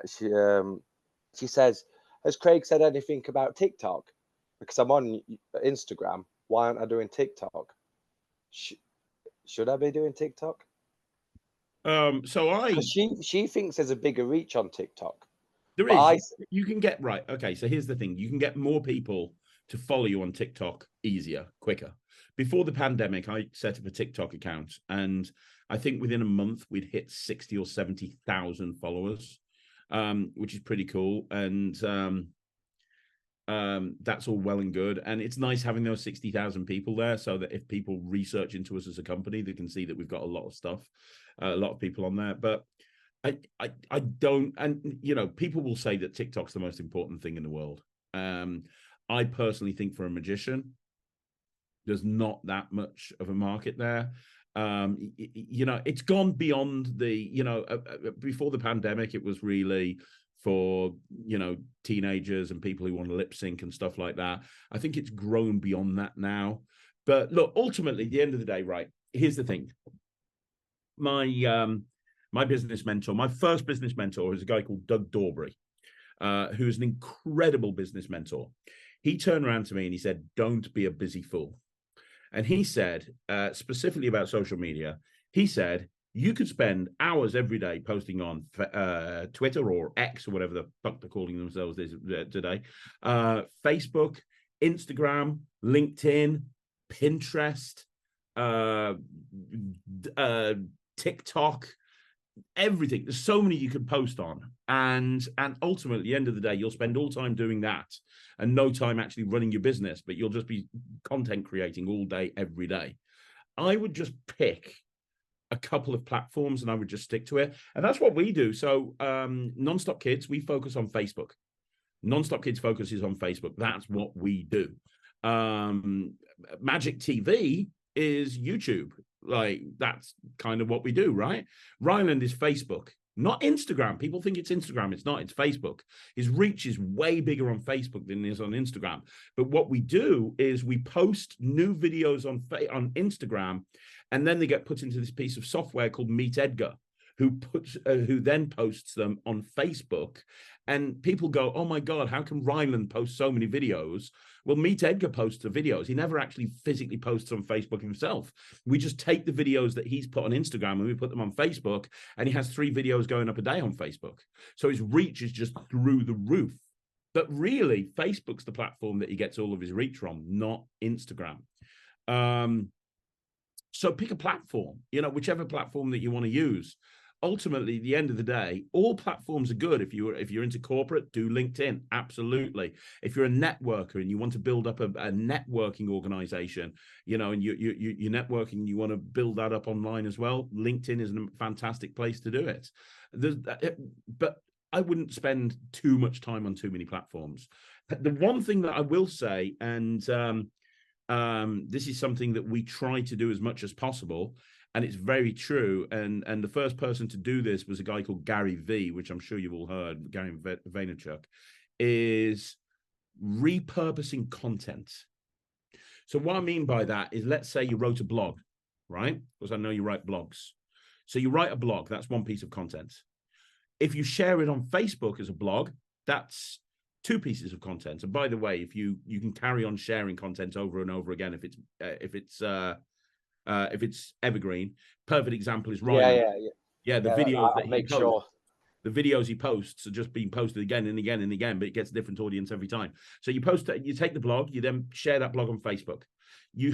she says, "Has Craig said anything about TikTok? Because I'm on Instagram. Why aren't I doing TikTok? Should I be doing TikTok?" So she thinks there's a bigger reach on TikTok. There is. You can get right. Okay, so here's the thing: you can get more people to follow you on TikTok easier, quicker. Before the pandemic, I set up a TikTok account, and I think within a month we'd hit 60 or 70,000 followers, which is pretty cool. And that's all well and good. And it's nice having those 60,000 people there, so that if people research into us as a company, they can see that we've got a lot of stuff, a lot of people on there. But I don't, and you know, people will say that TikTok's the most important thing in the world. I personally think for a magician, there's not that much of a market there. You know, it's gone beyond the, you know, before the pandemic, it was really for, you know, teenagers and people who want to lip sync and stuff like that. I think it's grown beyond that now. But look, ultimately, at the end of the day, right, here's the thing. My business mentor, my first business mentor, is a guy called Doug Dorbury, who is an incredible business mentor. He turned around to me and he said, "Don't be a busy fool." And he said, specifically about social media, he said, you could spend hours every day posting on Twitter or X or whatever the fuck they're calling themselves today, Facebook, Instagram, LinkedIn, Pinterest, TikTok, everything. There's so many you could post on, and ultimately at the end of the day, you'll spend all time doing that and no time actually running your business, but you'll just be content creating all day every day. I would just pick a couple of platforms and I would just stick to it, and that's what we do. So Nonstop Kids, we focus on Facebook. Nonstop Kids focuses on Facebook. That's what we do. Magic TV is YouTube. Like, that's kind of what we do, right? Ryland is Facebook, not Instagram. People think it's Instagram. It's not. It's Facebook. His reach is way bigger on Facebook than it is on Instagram. But what we do is we post new videos on Instagram, and then they get put into this piece of software called Meet Edgar, who then posts them on Facebook. And people go, "Oh my God, how can Ryland post so many videos?" Well, Meet Edgar posts the videos. He never actually physically posts on Facebook himself. We just take the videos that he's put on Instagram and we put them on Facebook, and he has 3 videos going up a day on Facebook. So his reach is just through the roof. But really, Facebook's the platform that he gets all of his reach from, not Instagram. So pick a platform, you know, whichever platform that you want to use. Ultimately, at the end of the day, all platforms are good. If you're into corporate, do LinkedIn. Absolutely. If you're a networker and you want to build up a networking organization, you know, and you're networking, you want to build that up online as well, LinkedIn is a fantastic place to do it. But I wouldn't spend too much time on too many platforms. The one thing that I will say, and this is something that we try to do as much as possible, and it's very true. And the first person to do this was a guy called Gary V, which I'm sure you've all heard, Gary Vaynerchuk, is repurposing content. So what I mean by that is, let's say you wrote a blog, right? Because I know you write blogs. So you write a blog, that's one piece of content. If you share it on Facebook as a blog, that's 2 pieces of content. And by the way, if you can carry on sharing content over and over again, if it's evergreen. Perfect example is Ryan. Yeah. The videos that he posts, the videos he posts are just being posted again and again and again, but it gets a different audience every time. So you take the blog, you then share that blog on Facebook. You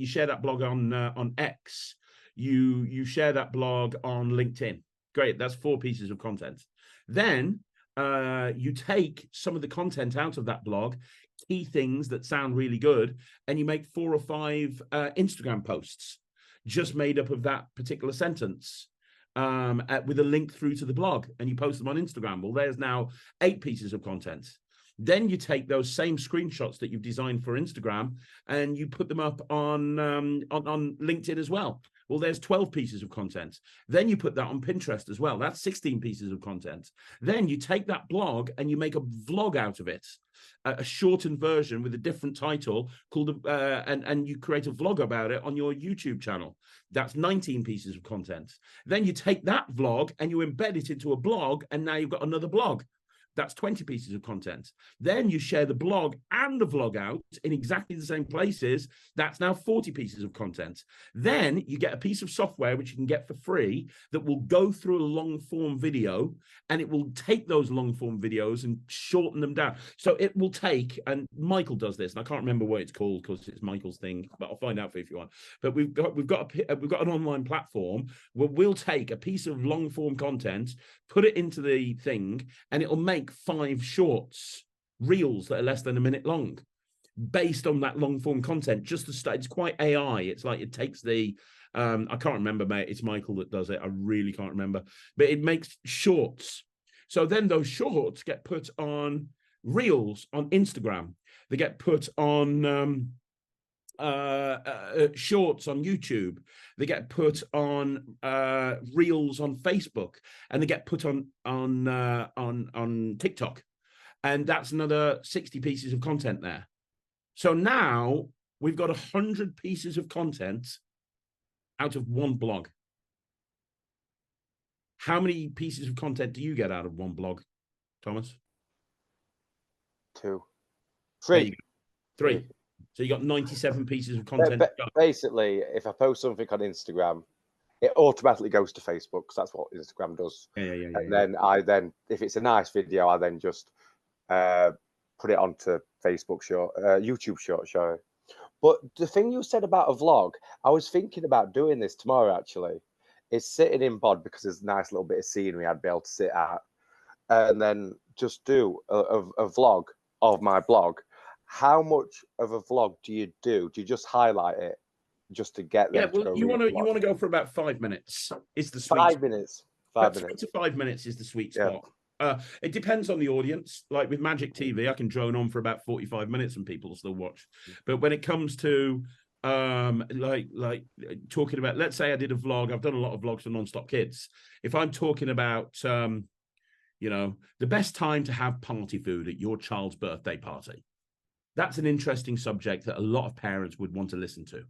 share that blog on X. You share that blog on LinkedIn. Great, that's 4 pieces of content. Then you take some of the content out of that blog, key things that sound really good, and you make 4 or 5 Instagram posts just made up of that particular sentence, with a link through to the blog, and you post them on Instagram. Well, there's now 8 pieces of content. Then you take those same screenshots that you've designed for Instagram and you put them up on LinkedIn as well. Well, there's 12 pieces of content. Then you put that on Pinterest as well. That's 16 pieces of content. Then you take that blog and you make a vlog out of it, a shortened version with a different title called, and you create a vlog about it on your YouTube channel. That's 19 pieces of content. Then you take that vlog and you embed it into a blog, and now you've got another blog. That's 20 pieces of content. Then you share the blog and the vlog out in exactly the same places. That's now 40 pieces of content. Then you get a piece of software which you can get for free that will go through a long form video, and it will take those long form videos and shorten them down. So it will take, and Michael does this, and I can't remember what it's called because it's Michael's thing, but I'll find out for you if you want. But we've got an online platform where we'll take a piece of long form content, put it into the thing, and it'll make 5 shorts, reels that are less than a minute long, based on that long form content. Just to start, it's quite AI. It's like it takes the I can't remember, mate. It's Michael that does it. I really can't remember, but it makes shorts. So then those shorts get put on reels on Instagram. They get put on shorts on YouTube. They get put on reels on Facebook, and they get put on TikTok, and that's another 60 pieces of content there. So now we've got 100 pieces of content out of one blog. How many pieces of content do you get out of one blog, Thomas? 2, 3. 3. So you got 97 pieces of content. Basically, if I post something on Instagram, it automatically goes to Facebook, because that's what Instagram does. And then if it's a nice video, I then just put it onto Facebook short, YouTube short, sorry. But the thing you said about a vlog, I was thinking about doing this tomorrow, actually. Is sitting in bod, because there's a nice little bit of scenery I'd be able to sit at, and then just do a vlog of my blog. How much of a vlog do you do? Do you just highlight it just to get them? Yeah, well, you want to go for about 5 minutes. It's the sweet 5 minutes. 5 minutes. 3 to 5 minutes is the sweet spot. It depends on the audience. Like with Magic TV, I can drone on for about 45 minutes and people will still watch. But when it comes to like talking about, let's say I did a vlog. I've done a lot of vlogs for Non-Stop Kids. If I'm talking about you know, the best time to have party food at your child's birthday party, that's an interesting subject that a lot of parents would want to listen to.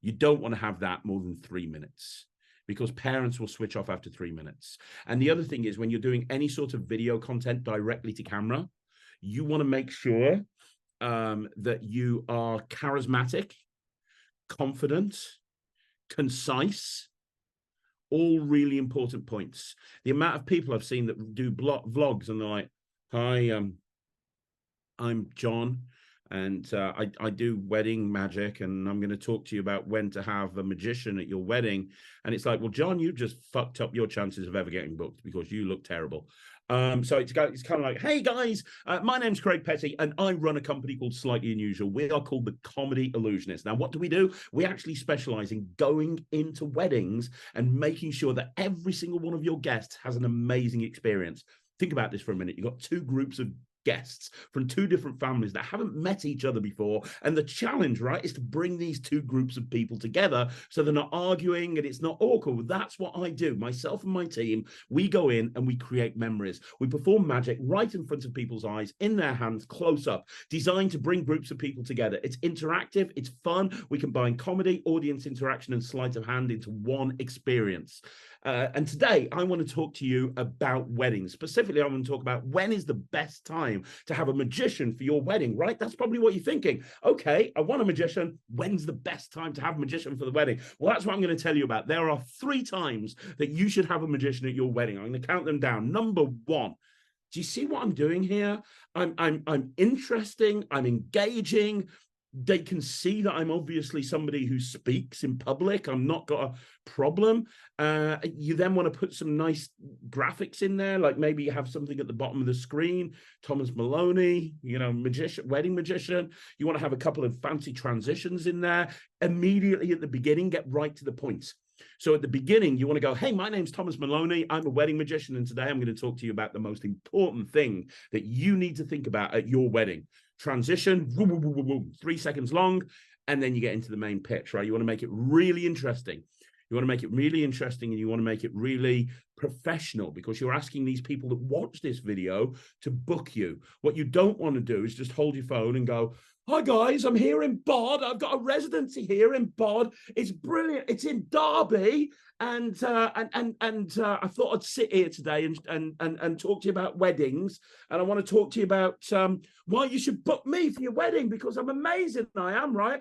You don't want to have that more than 3 minutes, because parents will switch off after 3 minutes. And the other thing is, when you're doing any sort of video content directly to camera, you want to make sure that you are charismatic, confident, concise, all really important points. The amount of people I've seen that do vlogs and they're like, hi, I'm John, and I do wedding magic, and I'm going to talk to you about when to have a magician at your wedding. And it's like, well, John, you just fucked up your chances of ever getting booked because you look terrible. So it's kind of like, hey guys, my name's Craig Petty, and I run a company called Slightly Unusual. We are called the Comedy Illusionists. Now, what do? We actually specialize in going into weddings and making sure that every single one of your guests has an amazing experience. Think about this for a minute. You've got 2 groups of guests from 2 different families that haven't met each other before, and the challenge, right, is to bring these 2 groups of people together so they're not arguing and it's not awkward. That's what I do. Myself and my team, we go in and we create memories. We perform magic right in front of people's eyes, in their hands, close up, designed to bring groups of people together. It's interactive, it's fun. We combine comedy, audience interaction, and sleight of hand into one experience. And today I want to talk to you about weddings. Specifically, I want to talk about when is the best time to have a magician for your wedding, right? That's probably what you're thinking. Okay, I want a magician. When's the best time to have a magician for the wedding? Well, that's what I'm going to tell you about. There are 3 times that you should have a magician at your wedding. I'm going to count them down. Number 1. Do you see what I'm doing here? I'm interesting. I'm engaging. They can see that I'm obviously somebody who speaks in public. I'm not got a problem. You then want to put some nice graphics in there, like maybe you have something at the bottom of the screen, Thomas Maloney, you know, magician, wedding magician. You want to have a couple of fancy transitions in there. Immediately at the beginning, get right to the point. So at the beginning, you want to go, hey, my name's Thomas Maloney. I'm a wedding magician, and today I'm going to talk to you about the most important thing that you need to think about at your wedding. Transition, 3 seconds long, and then you get into the main pitch, right? You want to make it really interesting. You want to make it really interesting, and you want to make it really professional, because you're asking these people that watch this video to book you. What you don't want to do is just hold your phone and go, "Hi guys, I'm here in Bod. I've got a residency here in Bod. It's brilliant. It's in Derby, and I thought I'd sit here today and talk to you about weddings. And I want to talk to you about why you should book me for your wedding, because I'm amazing. I am, right?"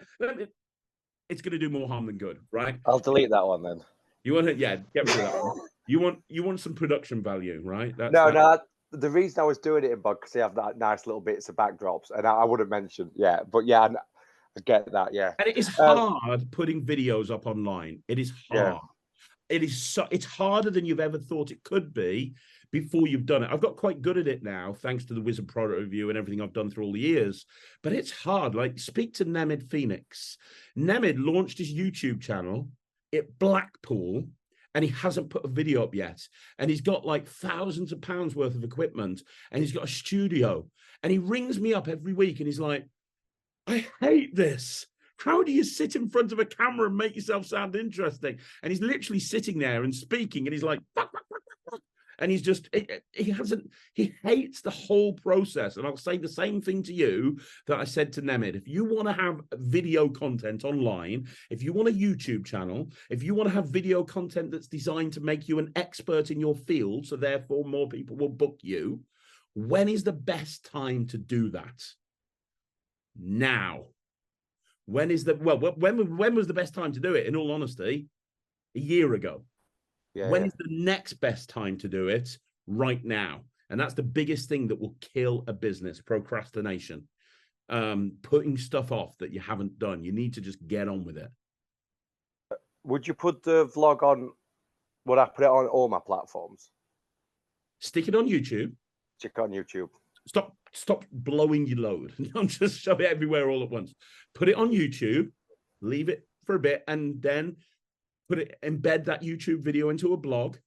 It's going to do more harm than good, right? I'll delete that one then. You want to, yeah, get rid of that one. You want some production value, right? No. The reason I was doing it in Bod, because they have that nice little bits of backdrops, and I wouldn't mention, but yeah, I get that, yeah. And it is hard putting videos up online. It is hard. Yeah. It's harder than you've ever thought it could be before you've done it. I've got quite good at it now, thanks to the Wizard product review and everything I've done through all the years. But it's hard. Like, speak to Nemid Phoenix. Nemid launched his YouTube channel at Blackpool, and he hasn't put a video up yet. And he's got like thousands of pounds worth of equipment, and he's got a studio. And he rings me up every week, and he's like, "I hate this. How do you sit in front of a camera and make yourself sound interesting?" And he's literally sitting there and speaking, and he's like, "Fuck, fuck, fuck, fuck." And he's just, he hates the whole process. And I'll say the same thing to you that I said to Nemid. If you want to have video content online, if you want a YouTube channel, if you want to have video content that's designed to make you an expert in your field, so therefore more people will book you, when is the best time to do that? Now. When is when was the best time to do it? In all honesty, a year ago. When is the next best time to do it? Right now. And that's the biggest thing that will kill a business: procrastination. Putting stuff off that you haven't done. You need to just get on with it. Would you put the vlog on? Would I put it on all my platforms? Stick it on YouTube. Stick it on YouTube. Stop blowing your load. Don't just shove it everywhere all at once. Put it on YouTube, leave it for a bit, and then embed that YouTube video into a blog,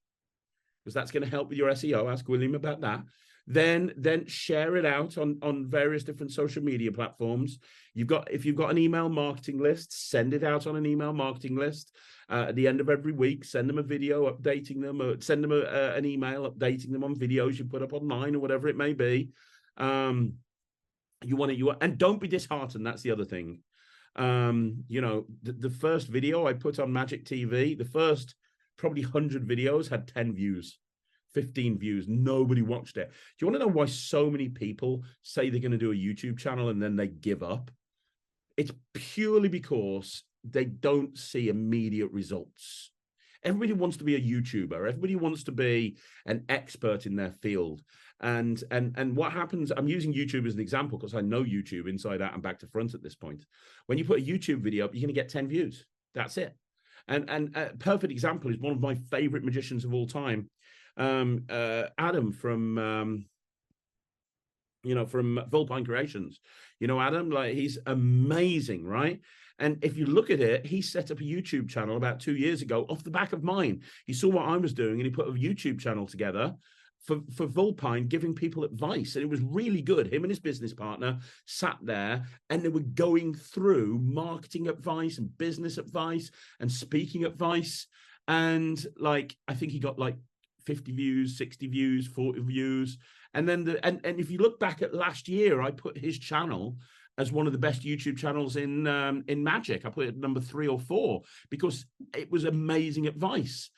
because that's going to help with your SEO. Ask William about that. Then share it out on various different social media platforms. If you've got an email marketing list, send it out on an email marketing list. At the end of every week, send them a video updating them, or send them an email updating them on videos you put up online or whatever it may be. And don't be disheartened. That's the other thing. The first video I put on Magic TV, the first probably 100 videos had 10 views, 15 views. Nobody watched it. Do you want to know why so many people say they're going to do a YouTube channel and then they give up? It's purely because they don't see immediate results. Everybody wants to be a YouTuber. Everybody wants to be an expert in their field. And what happens, I'm using YouTube as an example because I know YouTube inside out and back to front at this point. When you put a YouTube video up, you're going to get 10 views. That's it. And a perfect example is one of my favorite magicians of all time, Adam from Vulpine Creations. You know Adam, like, he's amazing, right? And if you look at it, he set up a YouTube channel about 2 years ago off the back of mine. He saw what I was doing and he put a YouTube channel together for Vulpine, giving people advice. And it was really good. Him and his business partner sat there and they were going through marketing advice and business advice and speaking advice. And like, I think he got like 50 views, 60 views, 40 views. And then and if you look back at last year, I put his channel as one of the best YouTube channels in Magic. I put it at number 3 or 4 because it was amazing advice.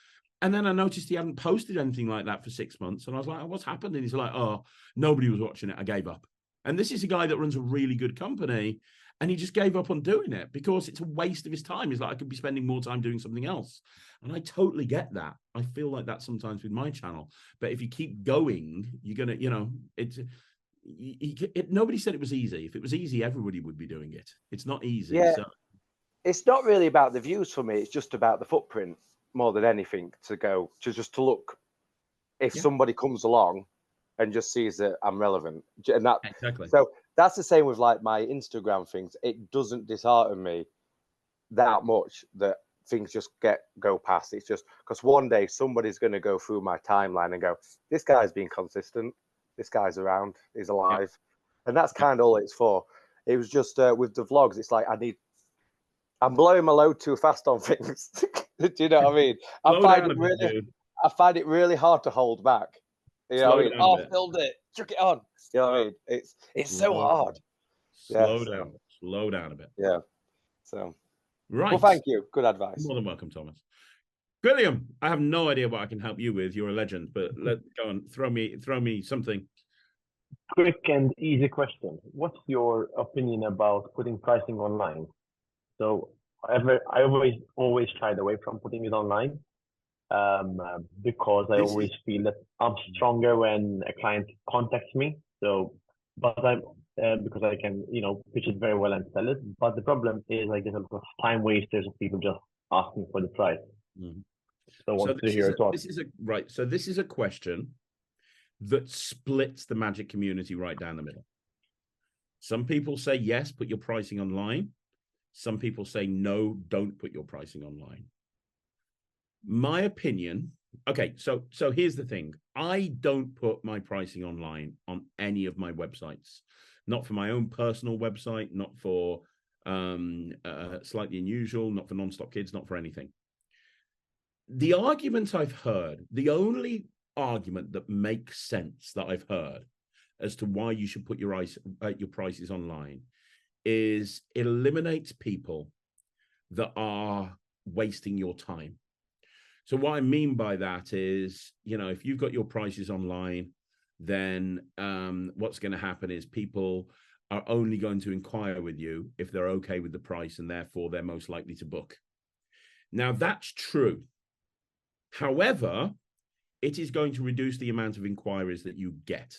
And then I noticed he hadn't posted anything like that for 6 months. And I was like, oh, what's happened? And he's like, oh, nobody was watching it. I gave up. And this is a guy that runs a really good company. And he just gave up on doing it because it's a waste of his time. He's like, I could be spending more time doing something else. And I totally get that. I feel like that sometimes with my channel. But if you keep going, you're going to, nobody said it was easy. If it was easy, everybody would be doing it. It's not easy. Yeah. So. It's not really about the views for me. It's just about the footprint more than anything, to look. If somebody comes along and just sees that I'm relevant. And that, exactly. So that's the same with like my Instagram things. It doesn't dishearten me that much that things just go past. It's just because one day somebody's going to go through my timeline and go, this guy's being consistent. This guy's around. He's alive. Yeah. And that's kind of all it's for. It was just with the vlogs. It's like I'm blowing my load too fast on things. Do you know what I mean? I Slow find down it a bit, really, dude. I find it really hard to hold back. You know what I Slow mean? down a Oh, bit. filled it, chuck it on. You know what I mean? It's so Slow hard. Slow Yeah, so- down. Slow down a bit. Yeah. So Right. well, thank you. Good advice. More than welcome, Thomas. William, I have no idea what I can help you with. You're a legend, but go on, throw me something. Quick and easy question. What's your opinion about putting pricing online? So I always shied away from putting it online because I This always is- feel that I'm stronger when a client contacts me. So, but I'm because I can, pitch it very well and sell it. But the problem is I get a lot of time wasters of people just asking for the price. Mhm. So I So want to hear your thoughts. So this is a question that splits the magic community right down the middle. Some people say yes, put your pricing online. Some people say no, don't put your pricing online. My opinion, okay, so here's the thing. I don't put my pricing online on any of my websites. Not for my own personal website, not for Slightly Unusual, not for Non-Stop Kids, not for anything. The argument I've heard, the only argument that makes sense that I've heard as to why you should put your prices online is it eliminates people that are wasting your time. So what I mean by that is, if you've got your prices online, then what's going to happen is people are only going to inquire with you if they're okay with the price, and therefore they're most likely to book. Now, that's true. However, it is going to reduce the amount of inquiries that you get.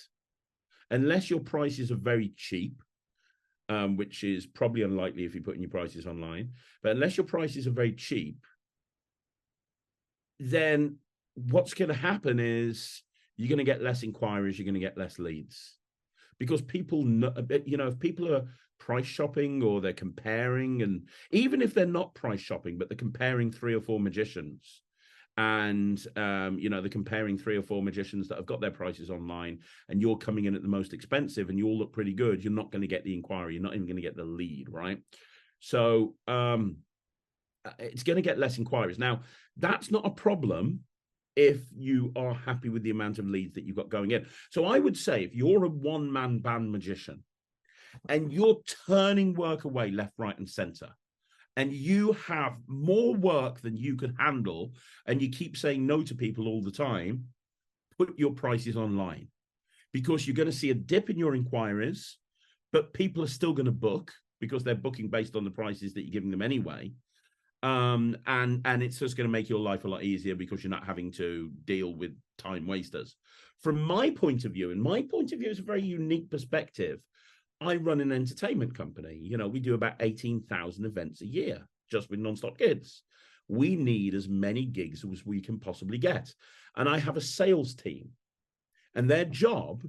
Unless your prices are very cheap, which is probably unlikely if you're putting your prices online, but unless your prices are very cheap, then what's going to happen is you're going to get less inquiries, you're going to get less leads. Because people know, if people are price shopping or they're comparing, and even if they're not price shopping, but they're comparing 3 or 4 magicians, and they're comparing 3 or 4 magicians that have got their prices online, and you're coming in at the most expensive and you all look pretty good, you're not going to get the inquiry, you're not even going to get the lead, right? So it's going to get less inquiries. Now, that's not a problem if you are happy with the amount of leads that you've got going in. So I would say if you're a one-man band magician and you're turning work away left, right, and center, and you have more work than you can handle, and you keep saying no to people all the time, put your prices online, because you're going to see a dip in your inquiries, but people are still going to book because they're booking based on the prices that you're giving them anyway. And it's just going to make your life a lot easier because you're not having to deal with time wasters. From my point of view, and my point of view is a very unique perspective, I run an entertainment company. We do about 18,000 events a year just with Non-Stop Kids. We need as many gigs as we can possibly get. And I have a sales team, and their job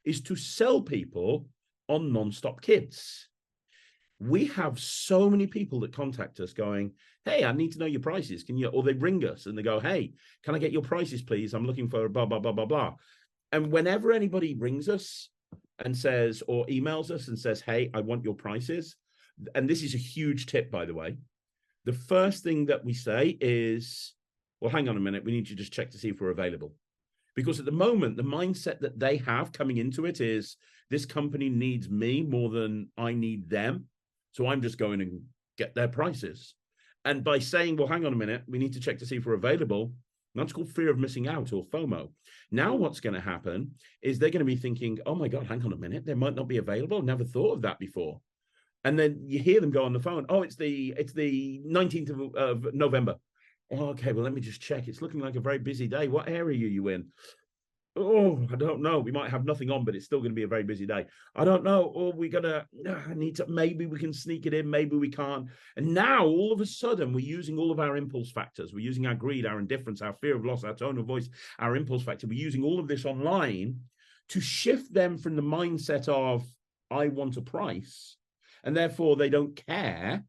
is to sell people on Non-Stop Kids. We have so many people that contact us going, hey, I need to know your prices. Can you, or they ring us and they go, hey, can I get your prices, please? I'm looking for blah, blah, blah, blah, blah. And whenever anybody rings us and says, or emails us and says, hey, I want your prices. And this is a huge tip, by the way. The first thing that we say is, well, hang on a minute. We need to just check to see if we're available. Because at the moment, the mindset that they have coming into it is this company needs me more than I need them. So I'm just going and get their prices. And by saying, well, hang on a minute, we need to check to see if we're available, that's called fear of missing out, or FOMO. Now what's going to happen is they're going to be thinking, oh my God, hang on a minute, they might not be available. Never thought of that before. And then you hear them go on the phone, oh, it's the 19th of November. Oh, okay, well, let me just check. It's looking like a very busy day. What area are you in? Oh, I don't know. We might have nothing on, but it's still going to be a very busy day. I don't know. Oh, maybe we can sneak it in. Maybe we can't. And now all of a sudden we're using all of our impulse factors. We're using our greed, our indifference, our fear of loss, our tone of voice, our impulse factor. We're using all of this online to shift them from the mindset of, I want a price, and therefore they don't care.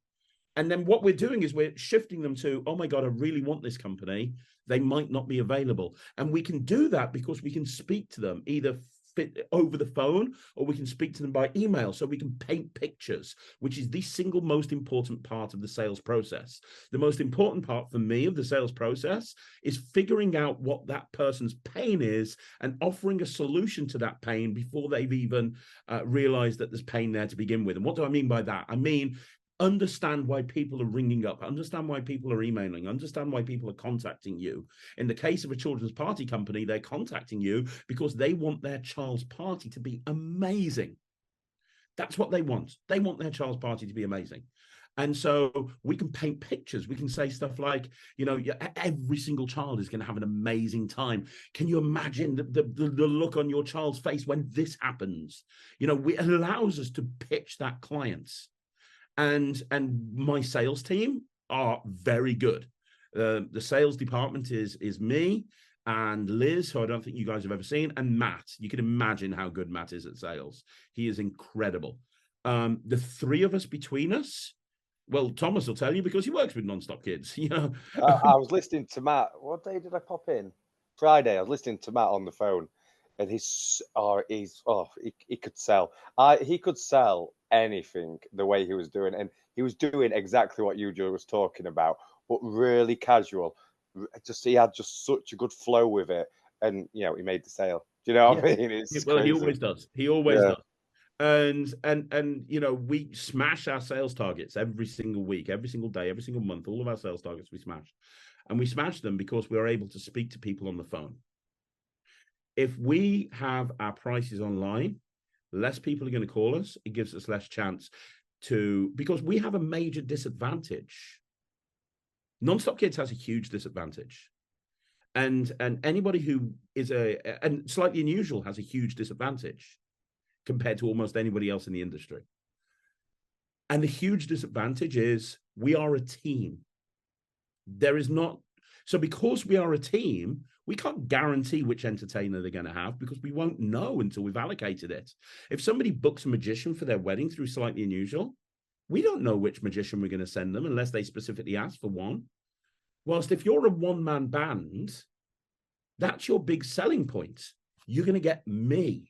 And then what we're doing is we're shifting them to, oh my God, I really want this company. They might not be available. And we can do that because we can speak to them either fit over the phone, or we can speak to them by email, so we can paint pictures, which is the single most important part of the sales process. The most important part for me of the sales process is figuring out what that person's pain is and offering a solution to that pain before they've even realized that there's pain there to begin with. And what do I mean by that? I mean, understand why people are ringing up, understand why people are emailing, understand why people are contacting you. In the case of a children's party company, they're contacting you because they want their child's party to be amazing. That's what they want. They want their child's party to be amazing. And so we can paint pictures. We can say stuff like, you know, every single child is going to have an amazing time. Can you imagine the look on your child's face when this happens? You know, it allows us to pitch that clients. And my sales team are very good. The sales department is me and Liz, who I don't think you guys have ever seen, and Matt. You can imagine how good Matt is at sales. He is incredible. The three of us between us, well, Thomas will tell you because he works with Non-Stop Kids. You know, I was listening to Matt. What day did I pop in? Friday. I was listening to Matt on the phone, and he could sell. He could sell anything the way he was doing, and he was doing exactly what you was talking about, but really casual. Just he had just such a good flow with it, and you know he made the sale. Do you know what I mean? It's well, crazy. he always does. He always does. And you know, we smash our sales targets every single week, every single day, every single month. All of our sales targets we smash, and we smash them because we're able to speak to people on the phone. If we have our prices online, less people are going to call us. It gives us less chance to, because we have a major disadvantage. Non-Stop Kids has a huge disadvantage. And anybody who is and Slightly Unusual has a huge disadvantage compared to almost anybody else in the industry. And the huge disadvantage is we are a team. There is not, so because we are a team, we can't guarantee which entertainer they're going to have because we won't know until we've allocated it. If somebody books a magician for their wedding through Slightly Unusual, we don't know which magician we're going to send them unless they specifically ask for one. Whilst if you're a one-man band, that's your big selling point. You're going to get me.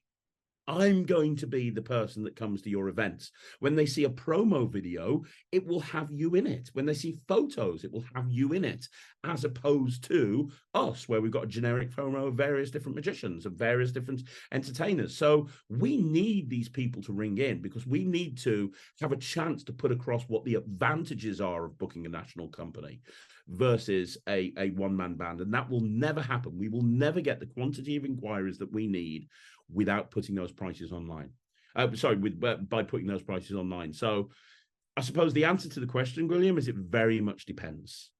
I'm going to be the person that comes to your events. When they see a promo video, it will have you in it. When they see photos, it will have you in it, as opposed to us, where we've got a generic promo of various different magicians, of various different entertainers. So we need these people to ring in because we need to have a chance to put across what the advantages are of booking a national company versus a one-man band. And that will never happen. We will never get the quantity of inquiries that we need without putting those prices online. By putting those prices online. So I suppose the answer to the question, William, is it very much depends.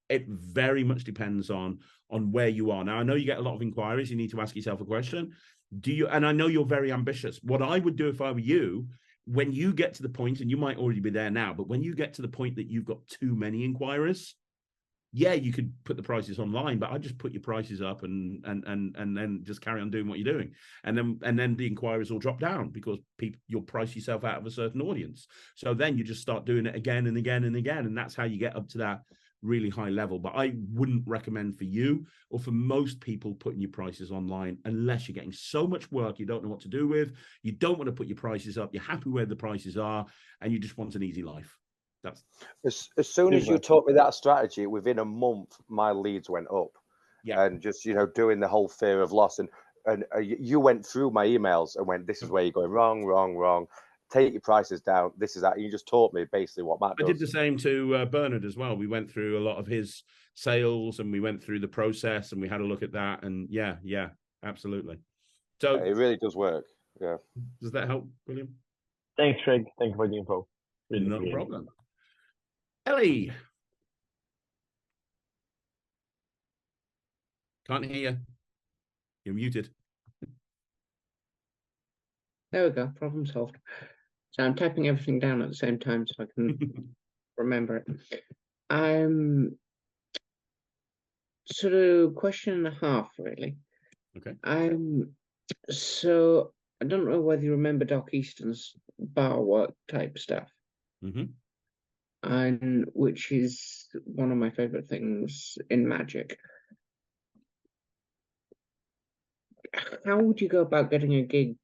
It very much depends on where you are. Now, I know you get a lot of inquiries. You need to ask yourself a question. And I know you're very ambitious. What I would do if I were you, when you get to the point, and you might already be there now, but when you get to the point that you've got too many inquiries, yeah, you could put the prices online, but I just put your prices up and then just carry on doing what you're doing, and then the inquiries will drop down because you'll price yourself out of a certain audience. So then you just start doing it again and again and again, and that's how you get up to that really high level. But I wouldn't recommend for you or for most people putting your prices online unless you're getting so much work you don't know what to do with. You don't want to put your prices up. You're happy where the prices are, and you just want an easy life. That's as soon as you taught me that strategy, within a month my leads went up. Yeah. And just, you know, doing the whole fear of loss, and you went through my emails and went, this is where you're going wrong, take your prices down, this is that. You just taught me basically what Matt does. I did the same to Bernard as well. We went through a lot of his sales and we went through the process and we had a look at that, and yeah, absolutely. So it really does work. Yeah. Does that help, William? Thanks, Craig. Thank you for the info. Really no problem. Ellie. Can't hear you. You're muted. There we go. Problem solved. So I'm typing everything down at the same time so I can remember it. Sort of question and a half, really. Okay. So I don't know whether you remember Doc Easton's bar work type stuff. Mm-hmm. And which is one of my favorite things in magic. how would you go about getting a gig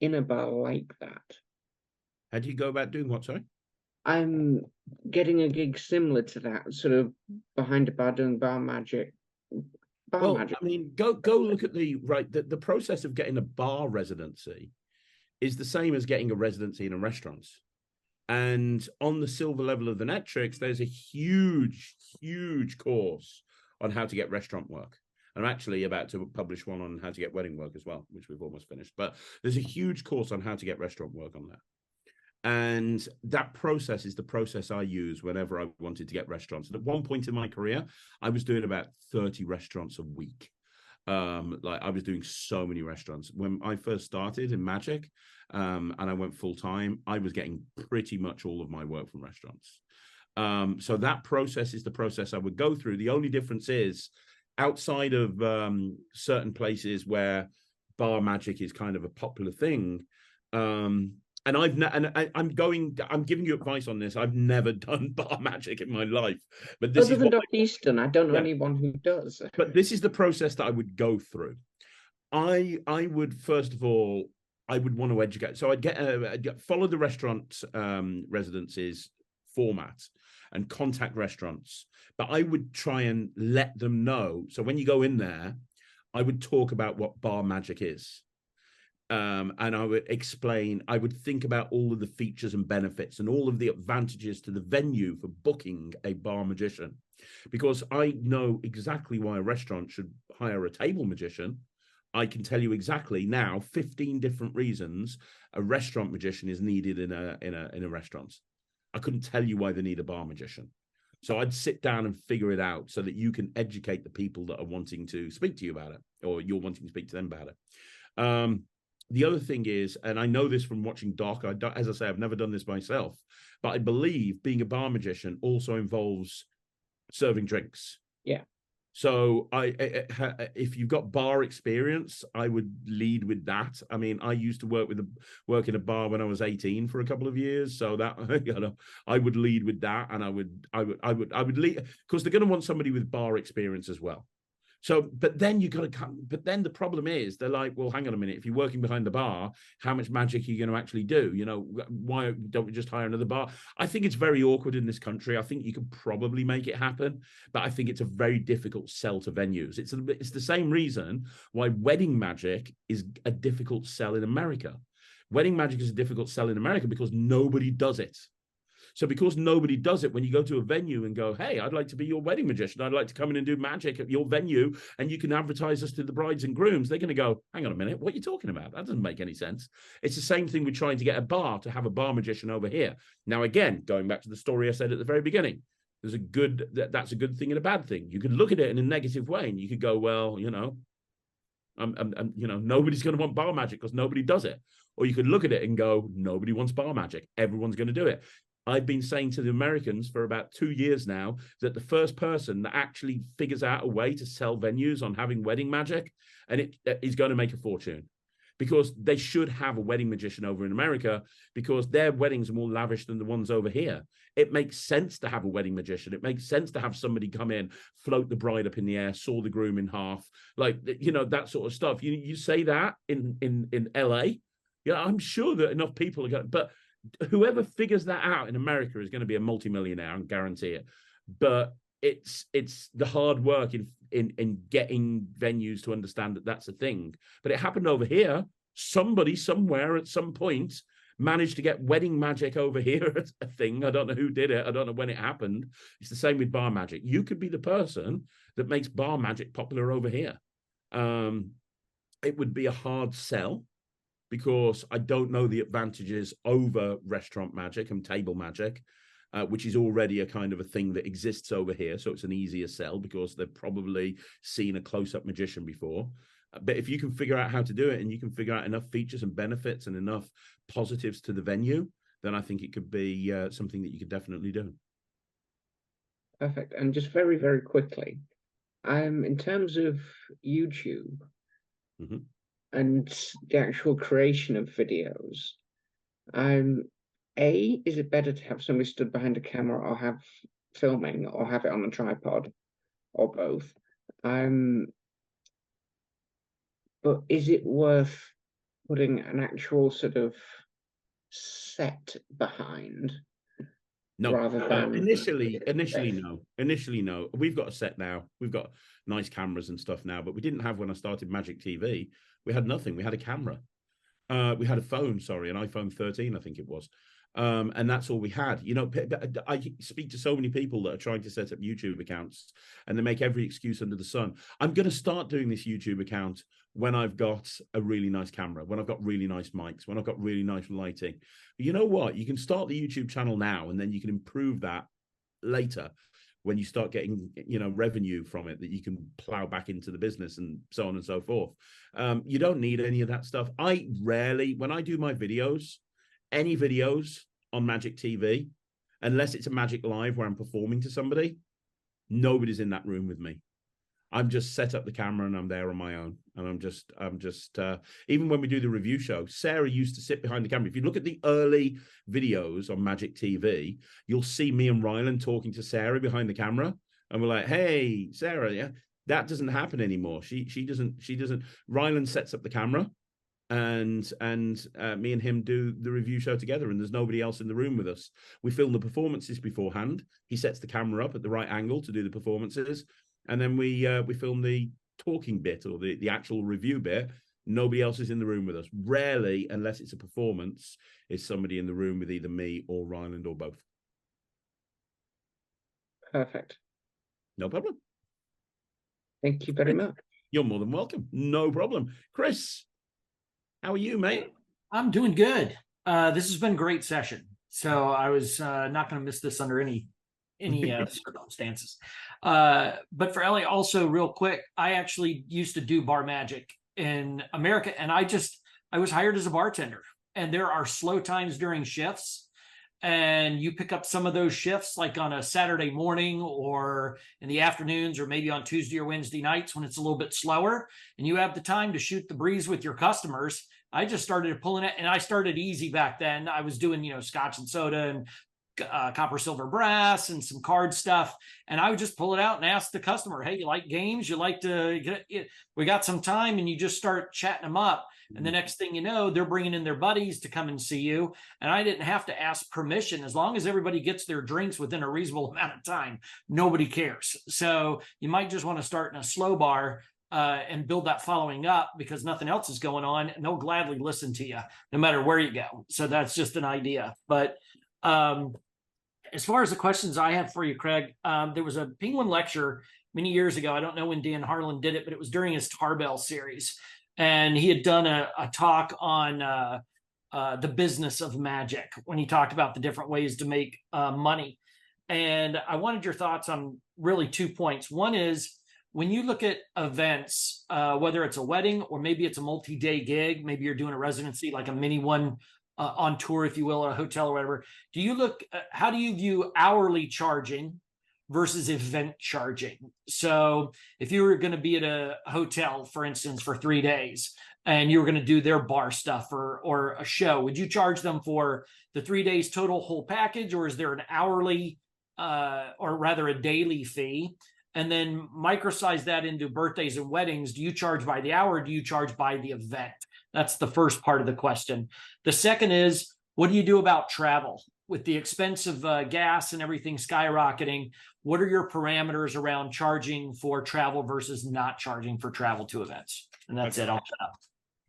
in a bar like that? How do you go about doing what, sorry? I'm getting a gig similar to that, sort of behind a bar doing bar magic. Well, I mean, go look at the process of getting a bar residency is the same as getting a residency in a restaurant. And on the silver level of the Netrix, there's a huge course on how to get restaurant work. I'm actually about to publish one on how to get wedding work as well, which we've almost finished. But there's a huge course on how to get restaurant work on that. And that process is the process I use whenever I wanted to get restaurants. And at one point in my career, I was doing about 30 restaurants a week. Like I was doing so many restaurants. When I first started in Magic, and I went full time, I was getting pretty much all of my work from restaurants. So that process is the process I would go through. The only difference is outside of certain places where bar magic is kind of a popular thing. And I'm giving you advice on this. I've never done bar magic in my life, but this Other is than what Dr. Easton, I don't know anyone who does. But this is the process that I would go through. I would first of all, I would want to educate. So I'd follow the restaurant residencies format and contact restaurants, but I would try and let them know. So when you go in there, I would talk about what bar magic is. And I would explain, I would think about all of the features and benefits and all of the advantages to the venue for booking a bar magician, because I know exactly why a restaurant should hire a table magician. I can tell you exactly now 15 different reasons a restaurant magician is needed in a restaurant. I couldn't tell you why they need a bar magician. So I'd sit down and figure it out so that you can educate the people that are wanting to speak to you about it, or you're wanting to speak to them about it. The other thing is, and I know this from watching Doc, as I say, I've never done this myself, but I believe being a bar magician also involves serving drinks. Yeah. So if you've got bar experience, I would lead with that. I mean, I used to work in a bar when I was 18 for a couple of years. So that, I would lead with that, and I would lead, because they're going to want somebody with bar experience as well. So, but then you got to come. But then the problem is, they're like, well, hang on a minute. If you're working behind the bar, how much magic are you going to actually do? Why don't we just hire another bar? I think it's very awkward in this country. I think you could probably make it happen, but I think it's a very difficult sell to venues. It's the same reason why wedding magic is a difficult sell in America. Wedding magic is a difficult sell in America because nobody does it. So because nobody does it, when you go to a venue and go, hey, I'd like to be your wedding magician, I'd like to come in and do magic at your venue, and you can advertise us to the brides and grooms, they're going to go, hang on a minute, what are you talking about? That doesn't make any sense. It's the same thing with trying to get a bar to have a bar magician over here. Now, again, going back to the story I said at the very beginning, that's a good thing and a bad thing. You could look at it in a negative way, and you could go, well, nobody's going to want bar magic because nobody does it. Or you could look at it and go, nobody wants bar magic. Everyone's going to do it. I've been saying to the Americans for about 2 years now that the first person that actually figures out a way to sell venues on having wedding magic, and it is going to make a fortune, because they should have a wedding magician over in America, because their weddings are more lavish than the ones over here. It makes sense to have a wedding magician. It makes sense to have somebody come in, float the bride up in the air, saw the groom in half, that sort of stuff. You say that in LA, I'm sure that enough people are going, but whoever figures that out in America is going to be a multimillionaire, I guarantee it. But it's the hard work in getting venues to understand that that's a thing. But it happened over here. Somebody somewhere at some point managed to get wedding magic over here as a thing. I don't know who did it. I don't know when it happened. It's the same with bar magic. You could be the person that makes bar magic popular over here. It would be a hard sell, because I don't know the advantages over restaurant magic and table magic, which is already a kind of a thing that exists over here. So it's an easier sell because they've probably seen a close-up magician before. But if you can figure out how to do it, and you can figure out enough features and benefits and enough positives to the venue, then I think it could be something that you could definitely do. Perfect. And just very, very quickly, in terms of YouTube, and the actual creation of videos, is it better to have somebody stood behind a camera, or have filming, or have it on a tripod, or both? but is it worth putting an actual sort of set behind? No, rather than initially no. We've got a set now. We've got nice cameras and stuff now, but we didn't have when I started Magic TV. We had nothing. We had a camera. We had a phone, sorry, an iPhone 13, I think it was. And that's all we had. You know, I speak to so many people that are trying to set up YouTube accounts and they make every excuse under the sun. I'm going to start doing this YouTube account when I've got a really nice camera, when I've got really nice mics, when I've got really nice lighting. But you know what? You can start the YouTube channel now and then you can improve that later when you start getting, you know, revenue from it that you can plow back into the business and so on and so forth. You don't need any of that stuff. I rarely, when I do my videos, any videos on Magic TV, unless it's a Magic Live where I'm performing to somebody, nobody's in that room with me. I'm just set up the camera and I'm there on my own. And I'm just even when we do the review show, Sarah used to sit behind the camera. If you look at the early videos on Magic TV, you'll see me and Ryland talking to Sarah behind the camera. And we're like, hey, Sarah, yeah, that doesn't happen anymore. She doesn't. Ryland sets up the camera and me and him do the review show together, and there's nobody else in the room with us. We film the performances beforehand. He sets the camera up at the right angle to do the performances. And then we film the talking bit or the actual review bit. Nobody else is in the room with us. Rarely, unless it's a performance, is somebody in the room with either me or Ryland or both. Perfect. No problem. Thank you very much. You're more than welcome. No problem. Chris, how are you, mate? I'm doing good. This has been a great session. So I was not going to miss this under any circumstances. But for Ellie, also real quick, I actually used to do bar magic in America, and I was hired as a bartender, and there are slow times during shifts, and you pick up some of those shifts like on a Saturday morning or in the afternoons or maybe on Tuesday or Wednesday nights when it's a little bit slower and you have the time to shoot the breeze with your customers. I just started pulling it, and I started easy back then. I was doing, scotch and soda and copper, silver, brass, and some card stuff. And I would just pull it out and ask the customer, hey, you like games? You like to get it? We got some time, and you just start chatting them up. And the next thing you know, they're bringing in their buddies to come and see you. And I didn't have to ask permission. As long as everybody gets their drinks within a reasonable amount of time, nobody cares. So you might just want to start in a slow bar and build that following up because nothing else is going on. And they'll gladly listen to you no matter where you go. So that's just an idea. But as far as the questions I have for you, Craig, there was a Penguin lecture many years ago. I don't know when Dan Harlan did it, but it was during his Tarbell series. And he had done a talk on the business of magic when he talked about the different ways to make money. And I wanted your thoughts on really 2 points. One is when you look at events, whether it's a wedding or maybe it's a multi-day gig, maybe you're doing a residency, like a mini one on tour, if you will, or a hotel or whatever. Do you look, how do you view hourly charging versus event charging? So if you were going to be at a hotel, for instance, for 3 days, and you were going to do their bar stuff or a show, would you charge them for the 3 days total whole package, or is there an hourly or rather a daily fee? And then microsize that into birthdays and weddings. Do you charge by the hour, or do you charge by the event? That's the first part of the question. The second is, what do you do about travel? With the expense of gas and everything skyrocketing, what are your parameters around charging for travel versus not charging for travel to events? And that's it. I'll shut up.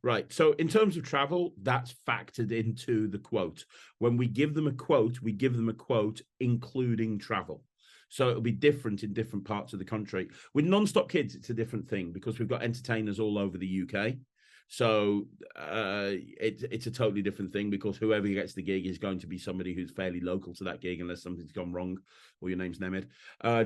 Right. So in terms of travel, that's factored into the quote. When we give them a quote, we give them a quote including travel. So it'll be different in different parts of the country. With Non-Stop Kids, it's a different thing because we've got entertainers all over the UK. So it's a totally different thing because whoever gets the gig is going to be somebody who's fairly local to that gig unless something's gone wrong or your name's Nemid.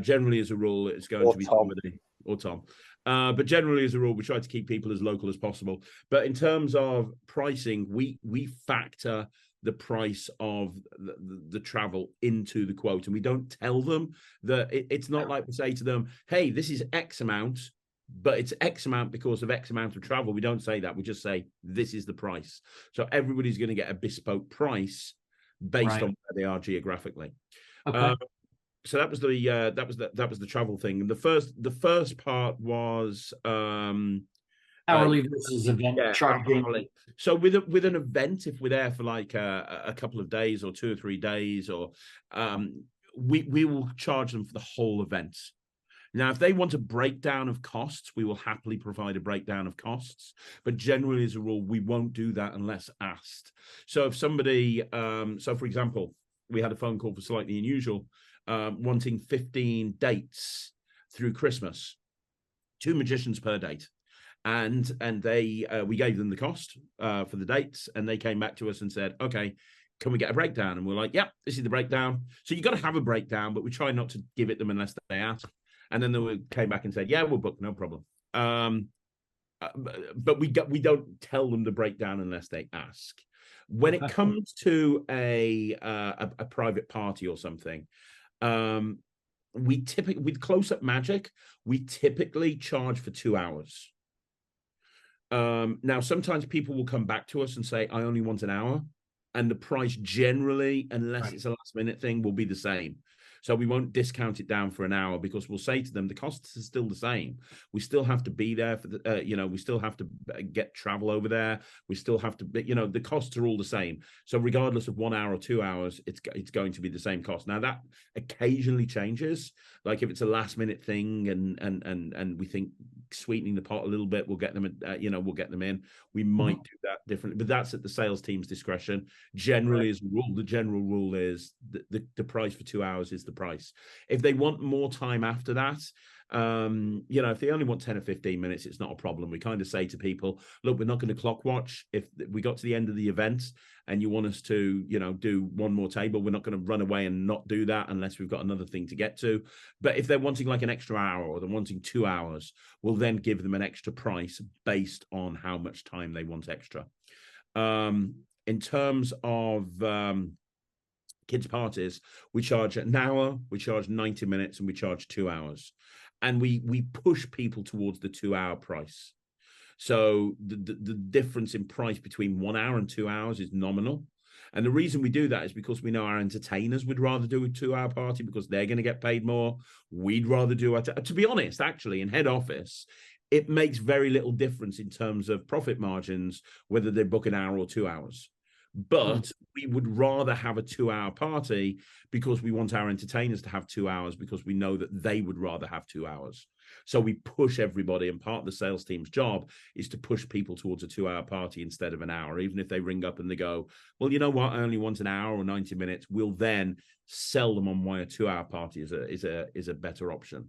Generally, as a rule, it's going to be somebody or Tom. But generally, as a rule, we try to keep people as local as possible. But in terms of pricing, we factor the price of the travel into the quote. And we don't tell them that it's not like we say to them, hey, this is X amount, but it's X amount because of X amount of travel. We don't say that. We just say, this is the price. So everybody's going to get a bespoke price based on where they are geographically. Okay. So that was the travel thing. And the first part was Hourly versus event charging. Hourly. So with an event, if we're there for like a couple of days or 2 or 3 days, or we will charge them for the whole event. Now, if they want a breakdown of costs, we will happily provide a breakdown of costs. But generally, as a rule, we won't do that unless asked. So if somebody, so for example, we had a phone call for Slightly Unusual, wanting 15 dates through Christmas, 2 magicians per date. And they we gave them the cost for the dates, and they came back to us and said, okay, can we get a breakdown? And we're like, yeah, this is the breakdown. So you got to have a breakdown, but we try not to give it them unless they ask. And then they came back and said, yeah, we'll book, no problem. But we don't tell them the breakdown unless they ask. When it comes to a private party or something, we typically, with close-up magic, we typically charge for 2 hours. Now, sometimes people will come back to us and say, I only want an hour. And the price generally, unless it's a last-minute thing, will be the same. So we won't discount it down for an hour, because we'll say to them, the costs are still the same. We still have to be there for the, we still have to get travel over there. We still have to, the costs are all the same. So regardless of 1 hour or 2 hours, it's going to be the same cost. Now that occasionally changes. Like if it's a last minute thing and we think sweetening the pot a little bit, we'll get them, we'll get them in. We might do that differently, but that's at the sales team's discretion. Generally, as a rule, the general rule is the price for 2 hours is the price. If they want more time after that, if they only want 10 or 15 minutes, it's not a problem. We kind of say to people, look, we're not going to clock watch. If we got to the end of the event and you want us to, do one more table, we're not going to run away and not do that unless we've got another thing to get to. But if they're wanting like an extra hour, or they're wanting 2 hours, we'll then give them an extra price based on how much time they want extra. In terms of kids' parties, we charge an hour, we charge 90 minutes, and we charge 2 hours. And we push people towards the 2 hour price. So the difference in price between 1 hour and 2 hours is nominal. And the reason we do that is because we know our entertainers would rather do a 2 hour party because they're going to get paid more. We'd rather do it. To be honest, actually, in head office, it makes very little difference in terms of profit margins, whether they book an hour or 2 hours. But we would rather have a 2 hour party because we want our entertainers to have 2 hours, because we know that they would rather have 2 hours. So we push everybody, and part of the sales team's job is to push people towards a 2 hour party instead of an hour. Even if they ring up and they go, well, you know what, I only want an hour or 90 minutes, we'll then sell them on why a 2 hour party is a better option.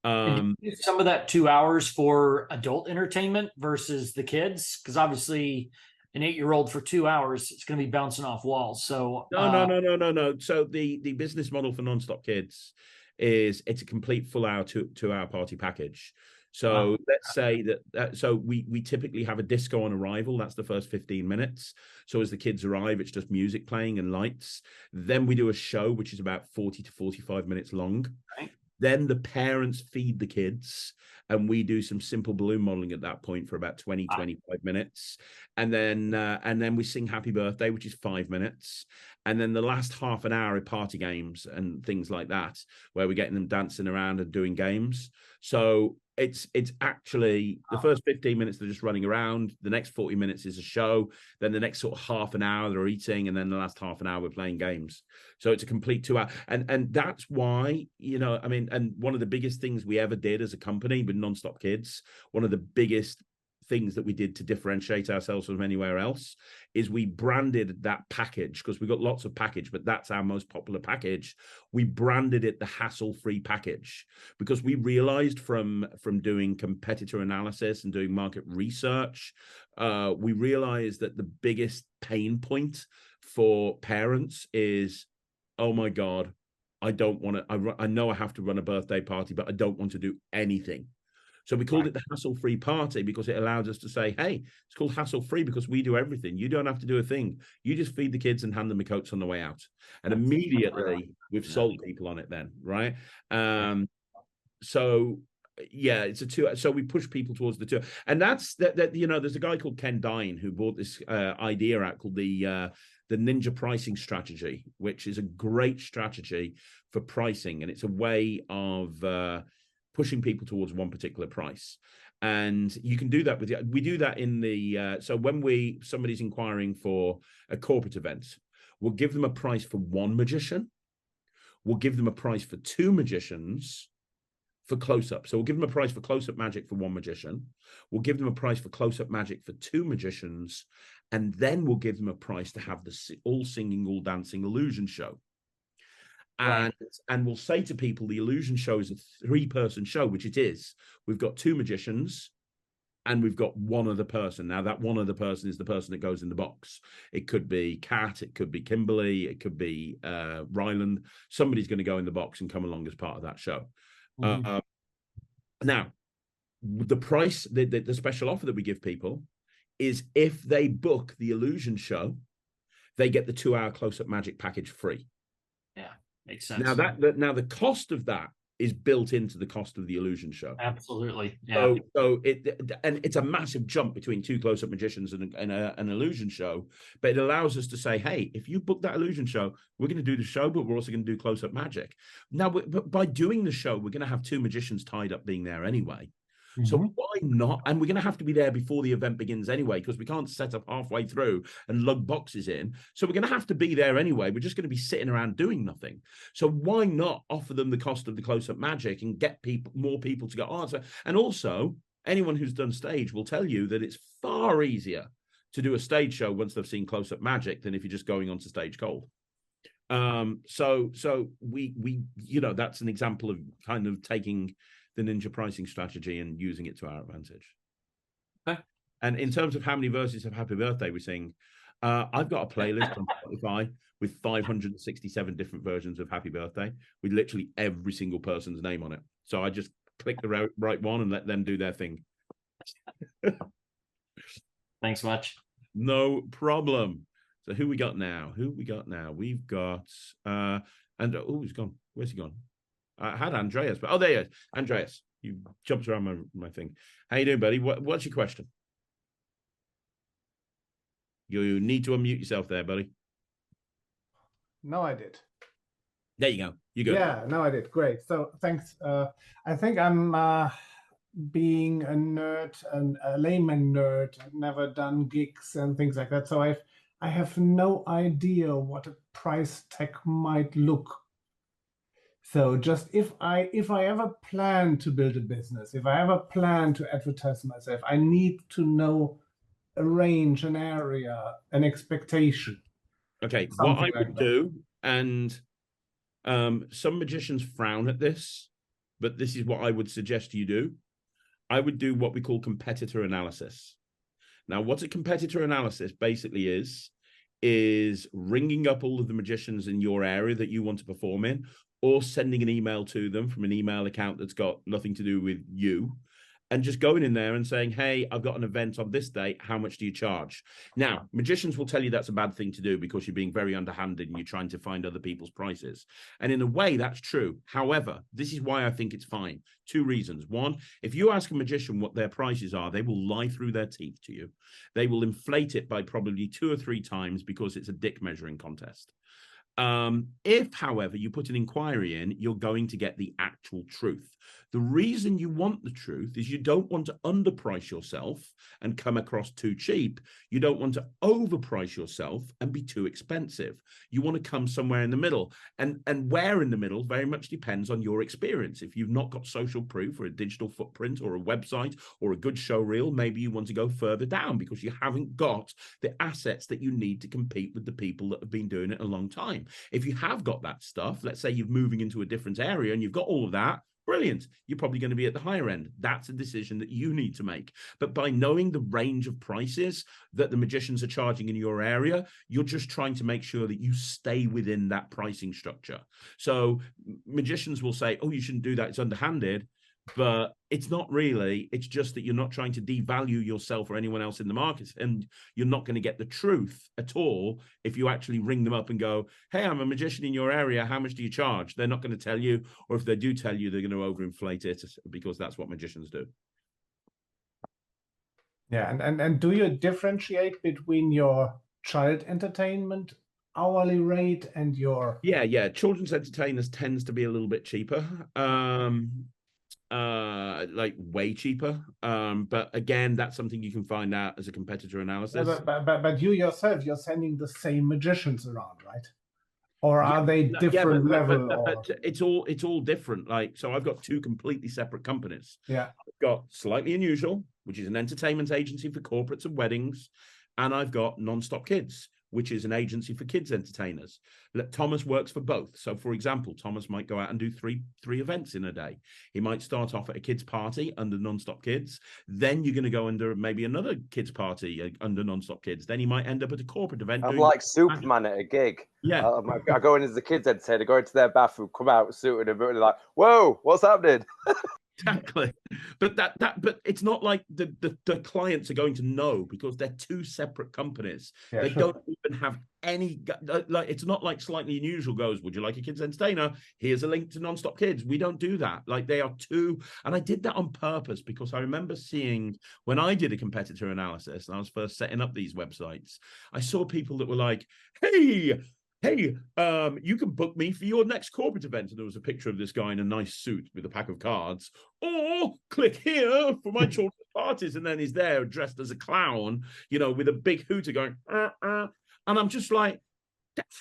Some of that 2 hours for adult entertainment versus the kids, because obviously an 8-year-old for 2 hours, it's going to be bouncing off walls. So no. So the business model for Nonstop Kids is it's a complete full hour, 2 hour party package. So let's say that so we typically have a disco on arrival. That's the first 15 minutes. So as the kids arrive, it's just music playing and lights. Then we do a show, which is about 40 to 45 minutes long. Right. Then the parents feed the kids, and we do some simple balloon modeling at that point for about 20, 25 minutes. And then we sing Happy Birthday, which is 5 minutes. And then the last half an hour are party games and things like that, where we're getting them dancing around and doing games. So it's actually the first 15 minutes they're just running around. The next 40 minutes is a show. Then the next sort of half an hour they're eating, and then the last half an hour we're playing games. So it's a complete 2 hour. And that's why, and one of the biggest things we ever did as a company with Nonstop Kids, one of the biggest things that we did to differentiate ourselves from anywhere else, is we branded that package, because we've got lots of package, but that's our most popular package. We branded it the hassle-free package, because we realized from doing competitor analysis and doing market research, we realized that the biggest pain point for parents is, oh my God, I don't want to, I know I have to run a birthday party, but I don't want to do anything. So we called it the hassle-free party, because it allowed us to say, hey, it's called hassle-free because we do everything. You don't have to do a thing. You just feed the kids and hand them the coats on the way out. And immediately we've sold people on it then, right? So yeah, it's a 2. So we push people towards the 2. And that's that there's a guy called Ken Dine who brought this idea out called the Ninja pricing strategy, which is a great strategy for pricing. And it's a way of pushing people towards one particular price. And you can do that we do that in the, so when somebody's inquiring for a corporate event, we'll give them a price for one magician. We'll give them a price for two magicians for close-up. So we'll give them a price for close-up magic for one magician. We'll give them a price for close-up magic for two magicians. And then we'll give them a price to have the all singing, all dancing illusion show. And, and we'll say to people, the illusion show is a 3-person show, which it is. We've got 2 magicians and we've got one other person. Now, that one other person is the person that goes in the box. It could be Kat, it could be Kimberly, it could be Ryland. Somebody's going to go in the box and come along as part of that show. Now, the price, the special offer that we give people is if they book the illusion show, they get the 2-hour close-up magic package free. Yeah, makes sense. Now now the cost of that is built into the cost of the illusion show. Absolutely. Yeah. So it's a massive jump between 2 close-up magicians and an illusion show, but it allows us to say, hey, if you book that illusion show, we're going to do the show, but we're also going to do close-up magic. Now, but by doing the show, we're going to have 2 magicians tied up being there anyway. So why not? And we're going to have to be there before the event begins anyway, because we can't set up halfway through and lug boxes in. So we're going to have to be there anyway. We're just going to be sitting around doing nothing. So why not offer them the cost of the close-up magic and get more people to go on? And also, anyone who's done stage will tell you that it's far easier to do a stage show once they've seen close-up magic than if you're just going onto stage cold. So we that's an example of kind of taking the ninja pricing strategy and using it to our advantage. Okay. And in terms of how many versions of Happy Birthday we sing, I've got a playlist on Spotify with 567 different versions of Happy Birthday with literally every single person's name on it. So I just click the right one and let them do their thing. Thanks much. No problem. So who we got now? We've got he's gone. Where's he gone? I had Andreas, but there he is. Andreas, you jumped around my thing. How you doing, buddy? What's your question? You need to unmute yourself there, buddy. No, I did. There you go. You good? Yeah, no, I did. Great. So thanks. I think I'm being a nerd, a layman nerd. I've never done gigs and things like that. So I have no idea what a price tag might look. So just if I ever plan to build a business, if I ever plan to advertise myself, I need to know a range, an area, an expectation. Okay, what I would do, and some magicians frown at this, but this is what I would suggest you do. I would do what we call competitor analysis. Now, what a competitor analysis basically is ringing up all of the magicians in your area that you want to perform in, or sending an email to them from an email account that's got nothing to do with you, and just going in there and saying, hey, I've got an event on this date. How much do you charge? Now, magicians will tell you that's a bad thing to do because you're being very underhanded and you're trying to find other people's prices. And in a way, that's true. However, this is why I think it's fine. 2 reasons. 1, if you ask a magician what their prices are, they will lie through their teeth to you. They will inflate it by probably 2 or 3 times because it's a dick measuring contest. If, however, you put an inquiry in, you're going to get the actual truth. The reason you want the truth is you don't want to underprice yourself and come across too cheap. You don't want to overprice yourself and be too expensive. You want to come somewhere in the middle. And where in the middle very much depends on your experience. If you've not got social proof or a digital footprint or a website or a good show reel, maybe you want to go further down because you haven't got the assets that you need to compete with the people that have been doing it a long time. If you have got that stuff, let's say you're moving into a different area and you've got all of that, brilliant. You're probably going to be at the higher end. That's a decision that you need to make. But by knowing the range of prices that the magicians are charging in your area, you're just trying to make sure that you stay within that pricing structure. So magicians will say, oh, you shouldn't do that. It's underhanded. But it's not really. It's just that you're not trying to devalue yourself or anyone else in the market, and you're not going to get the truth at all if you actually ring them up and go, hey, I'm a magician in your area. How much do you charge? They're not going to tell you, or if they do tell you, they're going to overinflate it because that's what magicians do. Yeah, and do you differentiate between your child entertainment hourly rate and your... Yeah. Children's entertainers tends to be a little bit cheaper. like way cheaper. But again, that's something you can find out as a competitor analysis. But you yourself, you're sending the same magicians around, right? Or are they different level? But it's all different. Like, so I've got two completely separate companies. Yeah. I've got Slightly Unusual, which is an entertainment agency for corporates and weddings, and I've got Nonstop Kids, which is an agency for kids entertainers. Thomas works for both. So, for example, Thomas might go out and do three events in a day. He might start off at a kids party under Nonstop Kids. Then you're going to go under maybe another kids party under Nonstop Kids. Then he might end up at a corporate event. I'm like Superman at a gig. Yeah. I go in as the kids entertainer, go into their bathroom, come out suited and they're like, whoa, what's happening? Exactly. But but it's not like the clients are going to know, because they're two separate companies. Yeah, they sure. don't even have any, like, it's not like Slightly Unusual goes, would you like a kids entertainer? Here's a link to Nonstop Kids. We don't do that. Like, they are two, and I did that on purpose because I remember seeing, when I did a competitor analysis and I was first setting up these websites, I saw people that were like, hey, you can book me for your next corporate event. And there was a picture of this guy in a nice suit with a pack of cards. Or click here for my children's parties. And then he's there dressed as a clown, with a big hooter going, And I'm just like,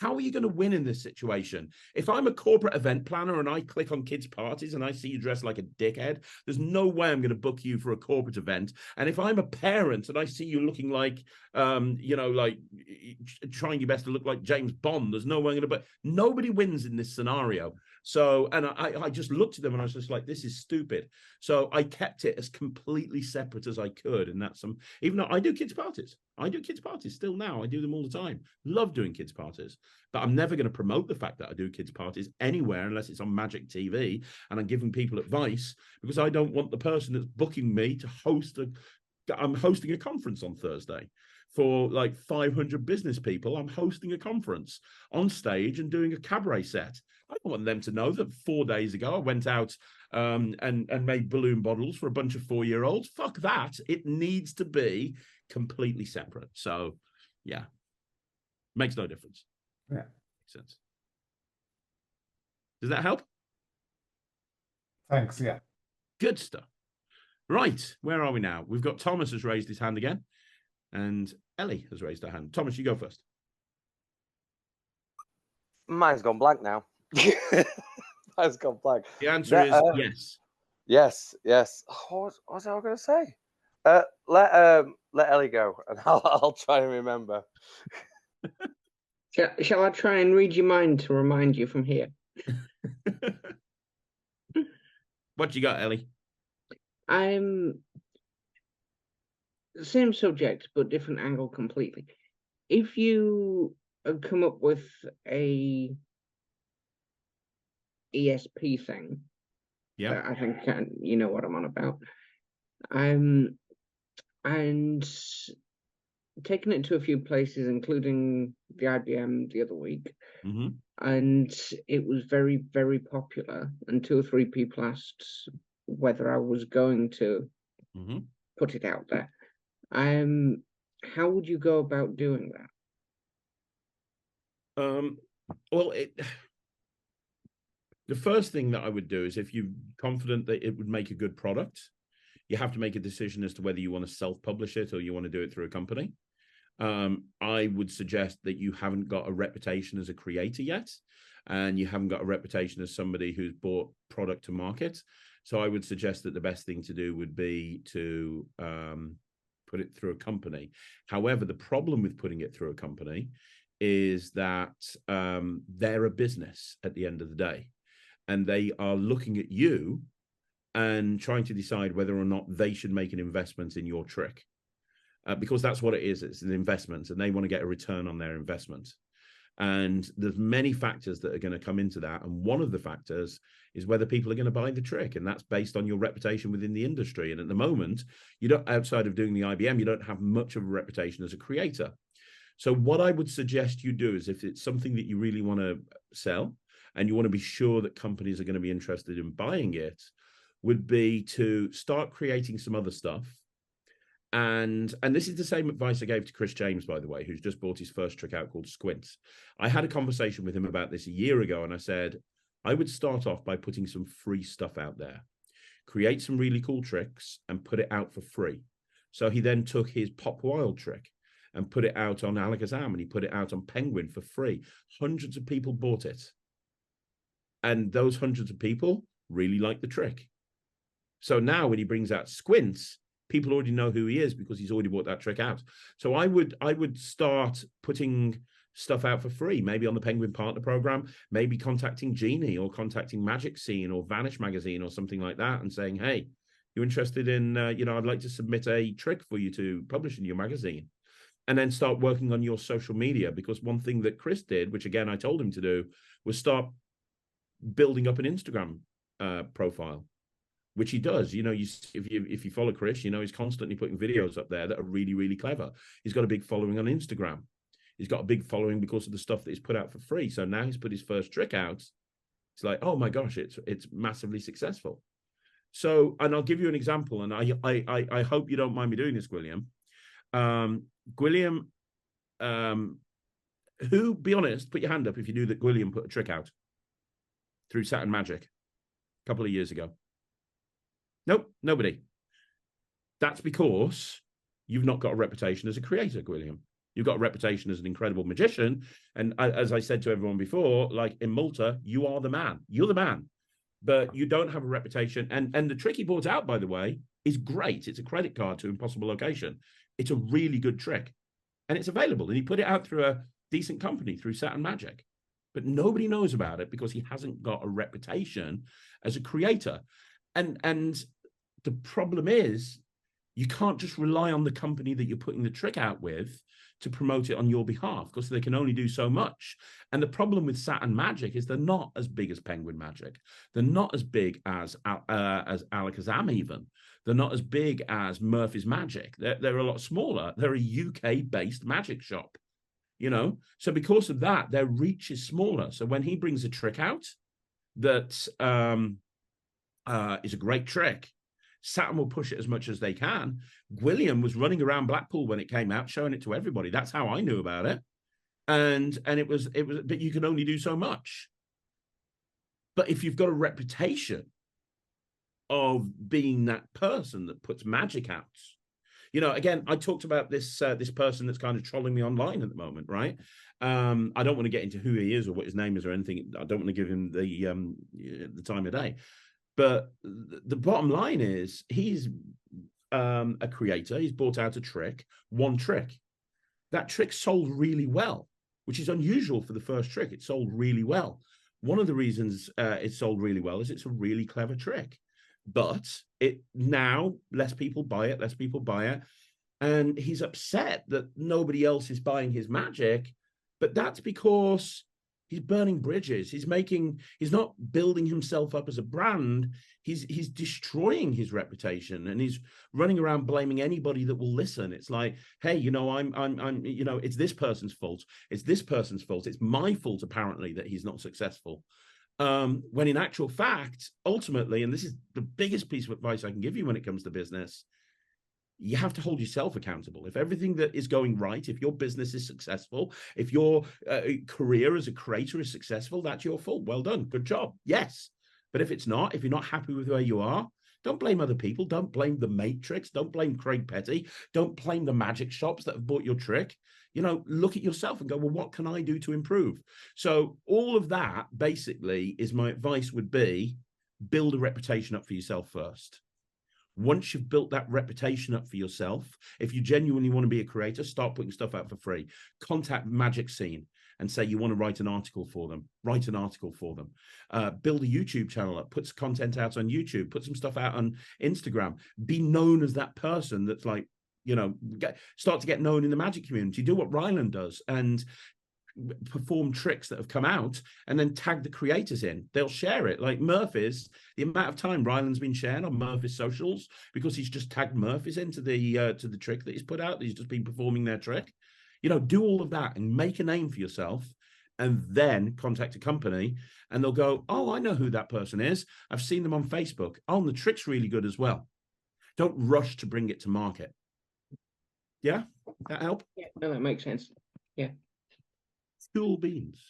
how are you going to win in this situation? If I'm a corporate event planner and I click on kids' parties and I see you dressed like a dickhead, there's no way I'm going to book you for a corporate event. And if I'm a parent and I see you looking like, like trying your best to look like James Bond, there's no way I'm going to, but nobody wins in this scenario. So, and I just looked at them and I was just like, this is stupid. So I kept it as completely separate as I could. And that's even though I do kids' parties. I do kids' parties still now. I do them all the time. Love doing kids' parties. But I'm never going to promote the fact that I do kids' parties anywhere unless it's on Magic TV and I'm giving people advice, because I don't want the person that's booking me to I'm hosting a conference on Thursday for like 500 business people. I'm hosting a conference on stage and doing a cabaret set. I don't want them to know that 4 days ago I went out and made balloon bottles for a bunch of 4-year-olds. Fuck that. It needs to be completely separate. So, yeah, makes no difference. Yeah, makes sense. Does that help? Thanks. Yeah. Good stuff. Right, where are we now? We've got Thomas has raised his hand again, and Ellie has raised her hand. Thomas, you go first. Mine's gone blank now. Mine's gone blank. The answer is yes. Yes. What was I going to say? Let Ellie go, and I'll try and remember. Shall I try and read your mind to remind you from here? What you got, Ellie? Same subject, but different angle completely. If you come up with a ESP thing, yeah, I think you know what I'm on about. And taking it to a few places, including the IBM the other week, and it was very, very popular. And 2 or 3 people asked whether I was going to put it out there. How would you go about doing that? Well, the first thing that I would do is, if you're confident that it would make a good product, you have to make a decision as to whether you want to self-publish it or you want to do it through a company. I would suggest that you haven't got a reputation as a creator yet, and you haven't got a reputation as somebody who's brought product to market. So I would suggest that the best thing to do would be to put it through a company. However, the problem with putting it through a company is that they're a business at the end of the day, and they are looking at you and trying to decide whether or not they should make an investment in your trick. Because that's what it is. It's an investment, and they want to get a return on their investment. And there's many factors that are going to come into that. And one of the factors is whether people are going to buy the trick. And that's based on your reputation within the industry. And at the moment, outside of doing the IBM, you don't have much of a reputation as a creator. So what I would suggest you do is, if it's something that you really want to sell and you want to be sure that companies are going to be interested in buying it, would be to start creating some other stuff. And this is the same advice I gave to Chris James, by the way, who's just bought his first trick out called Squints. I had a conversation with him about this a year ago, and I said, I would start off by putting some free stuff out there. create some really cool tricks, and put it out for free. So he then took his Pop Wild trick and put it out on Alakazam, and he put it out on Penguin for free. Hundreds of people bought it. And those hundreds of people really like the trick. So now when he brings out Squints, people already know who he is because he's already bought that trick out. So I would start putting stuff out for free, maybe on the Penguin Partner Program, maybe contacting Genie or contacting Magic Scene or Vanish Magazine or something like that and saying, hey, you're interested in, I'd like to submit a trick for you to publish in your magazine. And then start working on your social media, because one thing that Chris did, which again I told him to do, was start building up an Instagram profile, which he does. If you follow Chris, he's constantly putting videos up there that are really, really clever. He's got a big following on Instagram. He's got a big following because of the stuff that he's put out for free. So now he's put his first trick out. It's like, oh my gosh, it's massively successful. So, and I'll give you an example, and I hope you don't mind me doing this, Gwilliam. Gwilliam, who, be honest, put your hand up if you knew that Gwilliam put a trick out through Saturn Magic a couple of years ago. Nope, nobody. That's because you've not got a reputation as a creator, Gwilliam. You've got a reputation as an incredible magician. And as I said to everyone before, like in Malta, you are the man. You're the man. But you don't have a reputation. And the trick he brought out, by the way, is great. It's a credit card to Impossible Location. It's a really good trick. And it's available. And he put it out through a decent company, through Saturn Magic. But nobody knows about it because he hasn't got a reputation as a creator. And the problem is, you can't just rely on the company that you're putting the trick out with to promote it on your behalf, because they can only do so much. And the problem with Saturn Magic is they're not as big as Penguin Magic. They're not as big as Alakazam even. They're not as big as Murphy's Magic. They're a lot smaller. They're a UK-based magic shop, So because of that, their reach is smaller. So when he brings a trick out that is a great trick, Saturn will push it as much as they can. Gwilliam was running around Blackpool when it came out, showing it to everybody. That's how I knew about it. And it was, but you can only do so much. But if you've got a reputation of being that person that puts magic out, again, I talked about this person that's kind of trolling me online at the moment, right? I don't want to get into who he is or what his name is or anything. I don't want to give him the time of day. But the bottom line is, he's a creator. He's brought out a trick, one trick. That trick sold really well, which is unusual for the first trick. It sold really well. One of the reasons it sold really well is it's a really clever trick. But now less people buy it. And he's upset that nobody else is buying his magic. But that's because he's burning bridges. He's not building himself up as a brand. He's destroying his reputation, and he's running around blaming anybody that will listen. It's like, hey, it's this person's fault. It's this person's fault. It's my fault, apparently, that he's not successful. When in actual fact, ultimately, and this is the biggest piece of advice I can give you when it comes to business, you have to hold yourself accountable. If everything that is going right, if your business is successful, if your career as a creator is successful, that's your fault. Well done. Good job. Yes. But if it's not, if you're not happy with where you are, don't blame other people. Don't blame the Matrix. Don't blame Craig Petty. Don't blame the magic shops that have bought your trick. Look at yourself and go, well, what can I do to improve? So all of that basically is my advice would be, build a reputation up for yourself first. Once you've built that reputation up for yourself, if you genuinely want to be a creator, start putting stuff out for free. Contact Magic Scene and say you want to write an article for them. Write an article for them. Build a YouTube channel up. Put content out on YouTube. Put some stuff out on Instagram. Be known as that person that's like, start to get known in the magic community. Do what Ryland does and perform tricks that have come out, and then tag the creators in. They'll share it. Like Murphy's, the amount of time Ryland's been shared on Murphy's socials because he's just tagged Murphy's into the trick that he's put out. He's just been performing their trick. Do all of that and make a name for yourself, and then contact a company and they'll go, oh, I know who that person is. I've seen them on Facebook. Oh, and the trick's really good as well. Don't rush to bring it to market. Yeah, that help? Yeah, no, that makes sense. Yeah. Cool beans.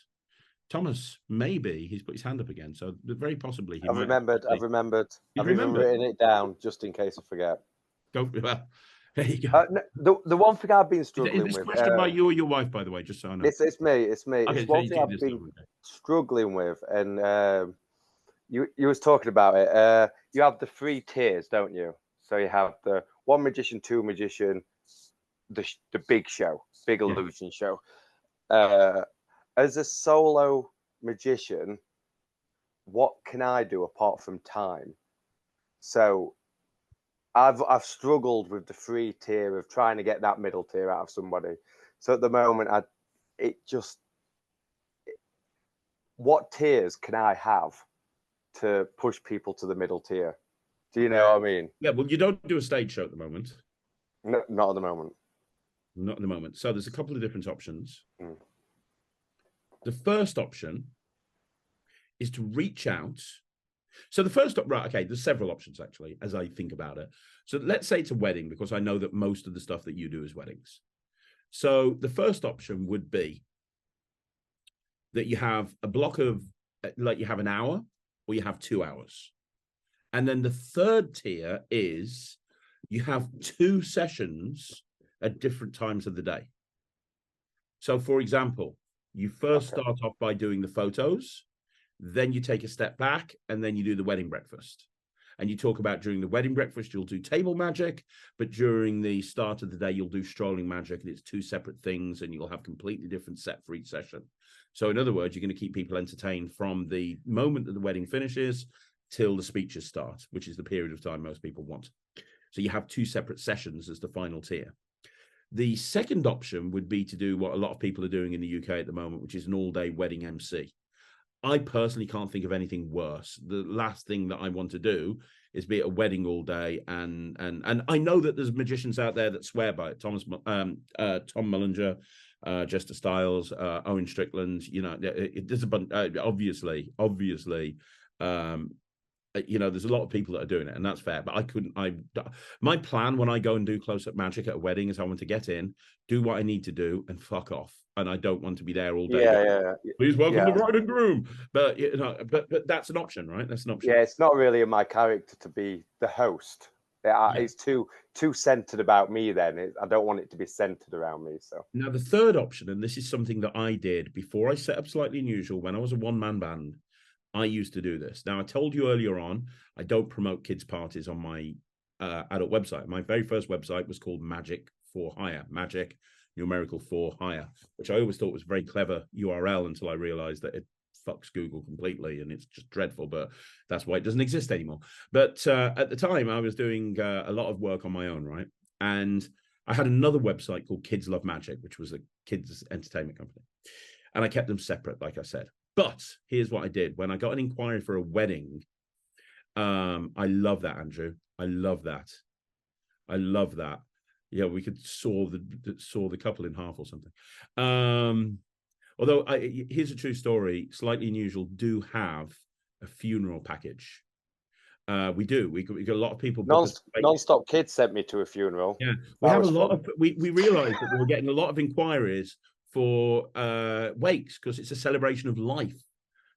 Thomas, maybe he's put his hand up again. So very possibly he I've might. remembered. I've You even remember? written it down just in case I forget. Go. Well, there you go. The one thing I've been Is struggling this with. question by you or your wife, by the way? Just so I know. It's me. Okay, It's so one you thing do I've this been now, okay. struggling with, and you was talking about it. You have the 3 tiers, don't you? So you have the 1 magician, 2 magician, the big show, big illusion show. As a solo magician, what can I do apart from time? So I've struggled with the 3 tier of trying to get that middle tier out of somebody. So at the moment, what tiers can I have to push people to the middle tier? Do you know what I mean? Yeah, well, you don't do a stage show at the moment. No, not at the moment. Not at the moment. So there's a couple of different options. Mm. The first option is to reach out. So the first, right, okay, there's several options actually, as I think about it. So let's say it's a wedding, because I know that most of the stuff that you do is weddings. So the first option would be that you have a block of, like you have an hour or you have 2 hours. And then the third tier is you have 2 sessions at different times of the day. So for example, you first start off by doing the photos, then you take a step back, and then you do the wedding breakfast. And you talk about during the wedding breakfast, you'll do table magic, but during the start of the day, you'll do strolling magic, and it's 2 separate things, and you'll have completely different set for each session. So in other words, you're going to keep people entertained from the moment that the wedding finishes till the speeches start, which is the period of time most people want. So you have 2 separate sessions as the final tier. The second option would be to do what a lot of people are doing in the UK at the moment, which is an all-day wedding MC. I personally can't think of anything worse. The last thing that I want to do is be at a wedding all day, and I know that there's magicians out there that swear by it. Tom Mullinger, Jester Styles, Owen Strickland. You know, there's a bunch. Obviously. You know, there's a lot of people that are doing it, and that's fair. But my plan when I go and do close-up magic at a wedding is I want to get in, do what I need to do, and fuck off. And I don't want to be there all day. Yeah. Please welcome the bride and groom. But you know, but that's an option, right? That's an option. Yeah, it's not really in my character to be the host. It's too centered about me. Then I don't want it to be centered around me. So now the third option, and this is something that I did before I set up Slightly Unusual when I was a one-man band. I used to do this. Now, I told you earlier on, I don't promote kids' parties on my adult website. My very first website was called Magic for Hire, Magic numerical for hire, which I always thought was a very clever URL until I realized that it fucks Google completely and it's just dreadful, but that's why it doesn't exist anymore. But at the time, I was doing a lot of work on my own, right? And I had another website called Kids Love Magic, which was a kids entertainment company. And I kept them separate, like I said. But here's what I did. When I got an inquiry for a wedding, I love that, Andrew. I love that. Yeah, we could saw the couple in half or something. Although here's a true story. Slightly Unusual do have a funeral package. We do. We got a lot of people. Non-stop Kids sent me to a funeral. Yeah, we have a lot of. We realised that we were getting a lot of inquiries for wakes because it's a celebration of life.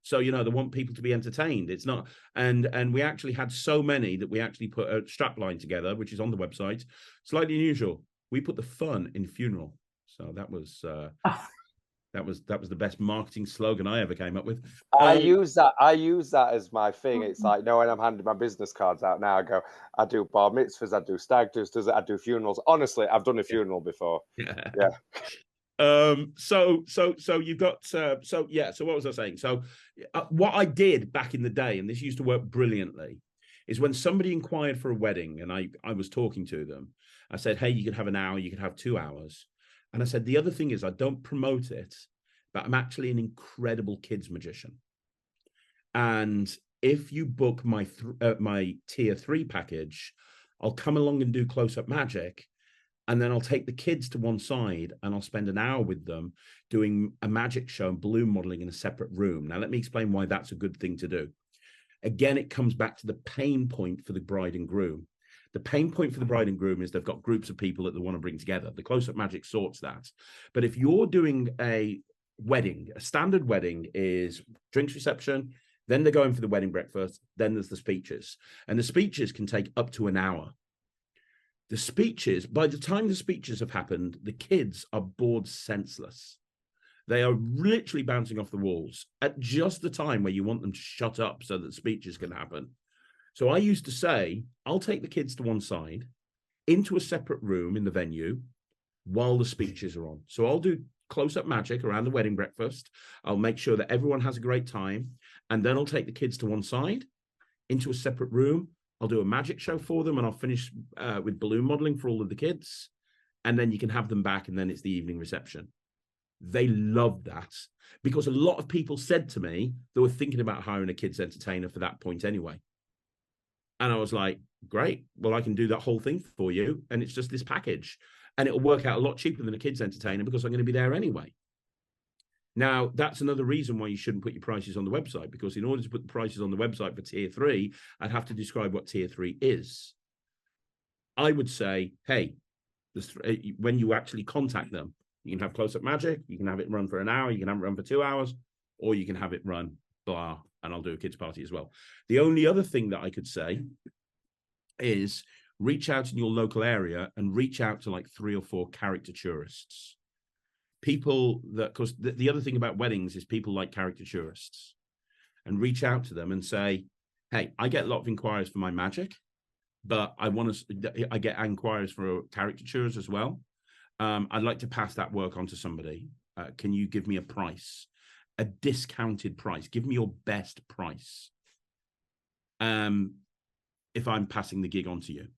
So they want people to be entertained. It's not, and we actually had so many that we actually put a strap line together, which is on the website. Slightly Unusual. We put the fun in funeral. So that was the best marketing slogan I ever came up with. I use that as my thing. It's like, when I'm handing my business cards out now, I do bar mitzvahs, I do stag do's, I do funerals. Honestly, I've done a funeral before. Yeah. So you've got so what was I saying? So what I did back in the day, and this used to work brilliantly, is when somebody inquired for a wedding and I was talking to them, I said, hey, you could have an hour, you could have 2 hours. And I said, the other thing is I don't promote it, but I'm actually an incredible kids magician. And if you book my tier 3 package, I'll come along and do close-up magic. And then I'll take the kids to one side and I'll spend an hour with them doing a magic show and balloon modeling in a separate room. Now, let me explain why that's a good thing to do. Again, it comes back to the pain point for the bride and groom. The pain point for the bride and groom is they've got groups of people that they want to bring together. The close-up magic sorts that. But if you're doing a wedding. A standard wedding is drinks reception, then they're going for the wedding breakfast, then there's the speeches. And the speeches can take up to an hour. The speeches, by the time the speeches have happened, the kids are bored senseless. They are literally bouncing off the walls at just the time where you want them to shut up so that speeches can happen. So I used to say, I'll take the kids to one side into a separate room in the venue while the speeches are on. So I'll do close-up magic around the wedding breakfast. I'll make sure that everyone has a great time. And then I'll take the kids to one side into a separate room. I'll do a magic show for them, and I'll finish with balloon modeling for all of the kids. And then you can have them back, and then it's the evening reception. They loved that because a lot of people said to me they were thinking about hiring a kids entertainer for that point anyway. And I was like, great, well, I can do that whole thing for you. And it's just this package. And it'll work out a lot cheaper than a kids entertainer because I'm going to be there anyway. Now, that's another reason why you shouldn't put your prices on the website, because in order to put the prices on the website for tier 3, I'd have to describe what tier 3 is. I would say, hey, when you actually contact them, you can have close-up magic, you can have it run for an hour, you can have it run for 2 hours, or you can have it run blah, and I'll do a kids party as well. The only other thing that I could say is reach out in your local area and reach out to like 3 or 4 caricaturists. People that, because the other thing about weddings is people like caricaturists, and reach out to them and say, hey, I get a lot of inquiries for my magic, but I get inquiries for caricatures as well. I'd like to pass that work on to somebody. Can you give me a price, a discounted price? Give me your best price if I'm passing the gig on to you.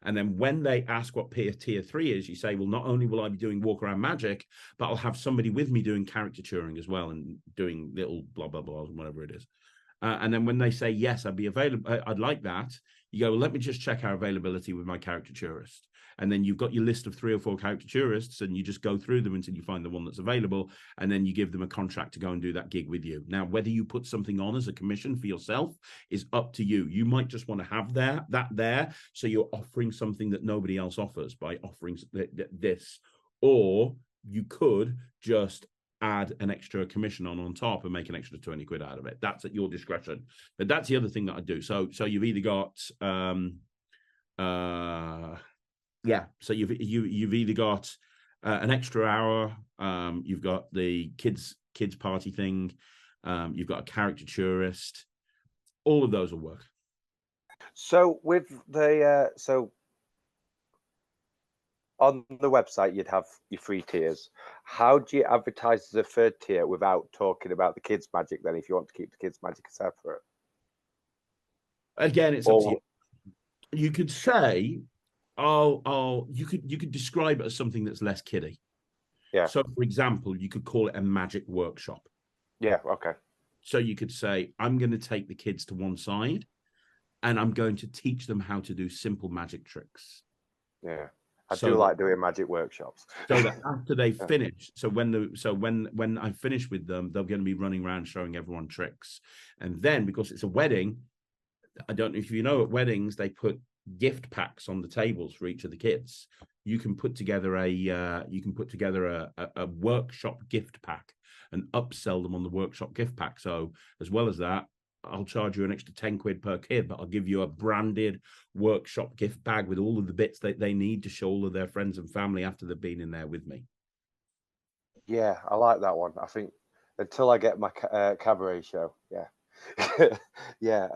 And then when they ask what tier 3 is, you say, well, not only will I be doing walk around magic, but I'll have somebody with me doing caricaturing as well and doing little blah, blah, blah, whatever it is. And then when they say, yes, I'd be available, I'd like that, you go, well, let me just check our availability with my caricaturist. And then you've got your list of 3 or 4 caricaturists, and you just go through them until you find the one that's available. And then you give them a contract to go and do that gig with you. Now, whether you put something on as a commission for yourself is up to you. You might just want to have that there. So you're offering something that nobody else offers by offering this. Or you could just add an extra commission on top and make an extra 20 quid out of it. That's at your discretion. But that's the other thing that I do. So you've either got so you've either got an extra hour, you've got the kids party thing, you've got a caricaturist. All of those will work. So with the on the website, you'd have your 3 tiers. How do you advertise the 3rd tier without talking about the kids' magic then, if you want to keep the kids' magic separate? Again, it's up to you. You could say, you could describe it as something that's less kiddie. Yeah. So, for example, you could call it a magic workshop. Yeah, okay. So you could say, I'm going to take the kids to one side and I'm going to teach them how to do simple magic tricks. Yeah. I do like doing magic workshops. So that after they finish, when I finish with them, they're going to be running around showing everyone tricks. And then, because it's a wedding, I don't know if you know, at weddings they put gift packs on the tables for each of the kids. You can put together a workshop gift pack and upsell them on the workshop gift pack. So as well as that, I'll charge you an extra 10 quid per kid, but I'll give you a branded workshop gift bag with all of the bits that they need to show all of their friends and family after they've been in there with me. Yeah, I like that one. I think until I get my cabaret show. Yeah. Yeah.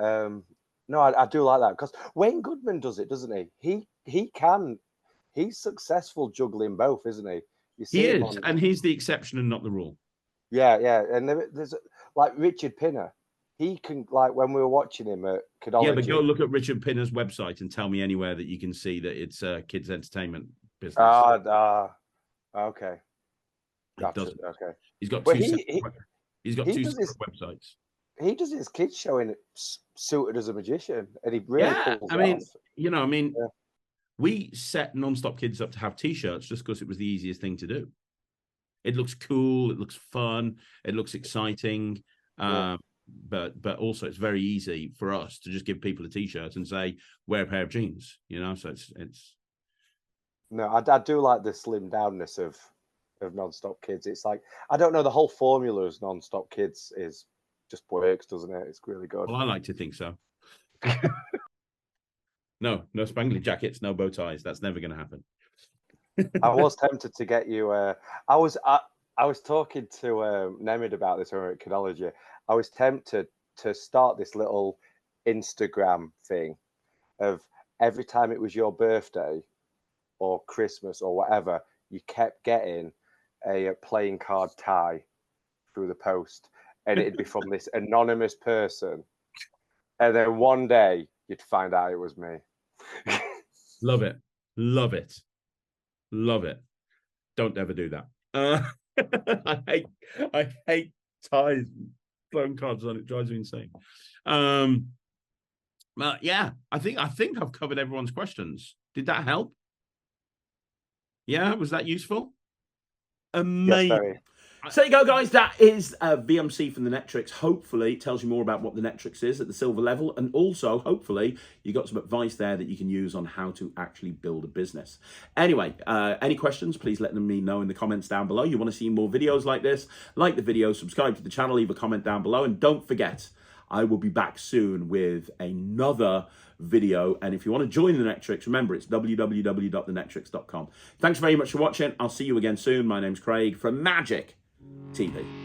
No, I do like that because Wayne Goodman does it, doesn't he? He's successful juggling both, isn't he? You see he is, and he's the exception and not the rule. Yeah, yeah. And there's like Richard Pinner. He can, like when we were watching him at Kidology. Yeah, but go look at Richard Pinner's website and tell me anywhere that you can see that it's a kids' entertainment business. Okay. It doesn't. Okay. He's got Well, two separate websites. He does his kids showing suited as a magician, and he really pulls it off. We set Non-Stop Kids up to have T-shirts just because it was the easiest thing to do. It looks cool, it looks fun, it looks exciting. But also it's very easy for us to just give people a T-shirt and say, wear a pair of jeans, so it's. No, I do like the slim downness of of non-stop kids. It's like, I don't know, the whole formula of non-stop kids is just works, doesn't it? It's really good. Well, I like to think so. No spangly jackets, no bow ties. That's never going to happen. I was tempted to get you. I was talking to Nemid about this over at Chronology. I was tempted to start this little Instagram thing of every time it was your birthday or Christmas or whatever, you kept getting a playing card tie through the post, and it'd be from this anonymous person, and then one day you'd find out it was me. Love it. Don't ever do that. I hate ties, phone cards on it. Drives me insane. Yeah, I think I've covered everyone's questions. Did that help? Yeah, was that useful? Amazing. Yes, very. So there you go, guys. That is VMC from the Netrix. Hopefully, it tells you more about what the Netrix is at the silver level. And also, hopefully, you got some advice there that you can use on how to actually build a business. Anyway, any questions, please let me know in the comments down below. You want to see more videos like this? Like the video, subscribe to the channel, leave a comment down below. And don't forget, I will be back soon with another video. And if you want to join the Netrix, remember, it's www.thenetrix.com. Thanks very much for watching. I'll see you again soon. My name's Craig from Magic TV.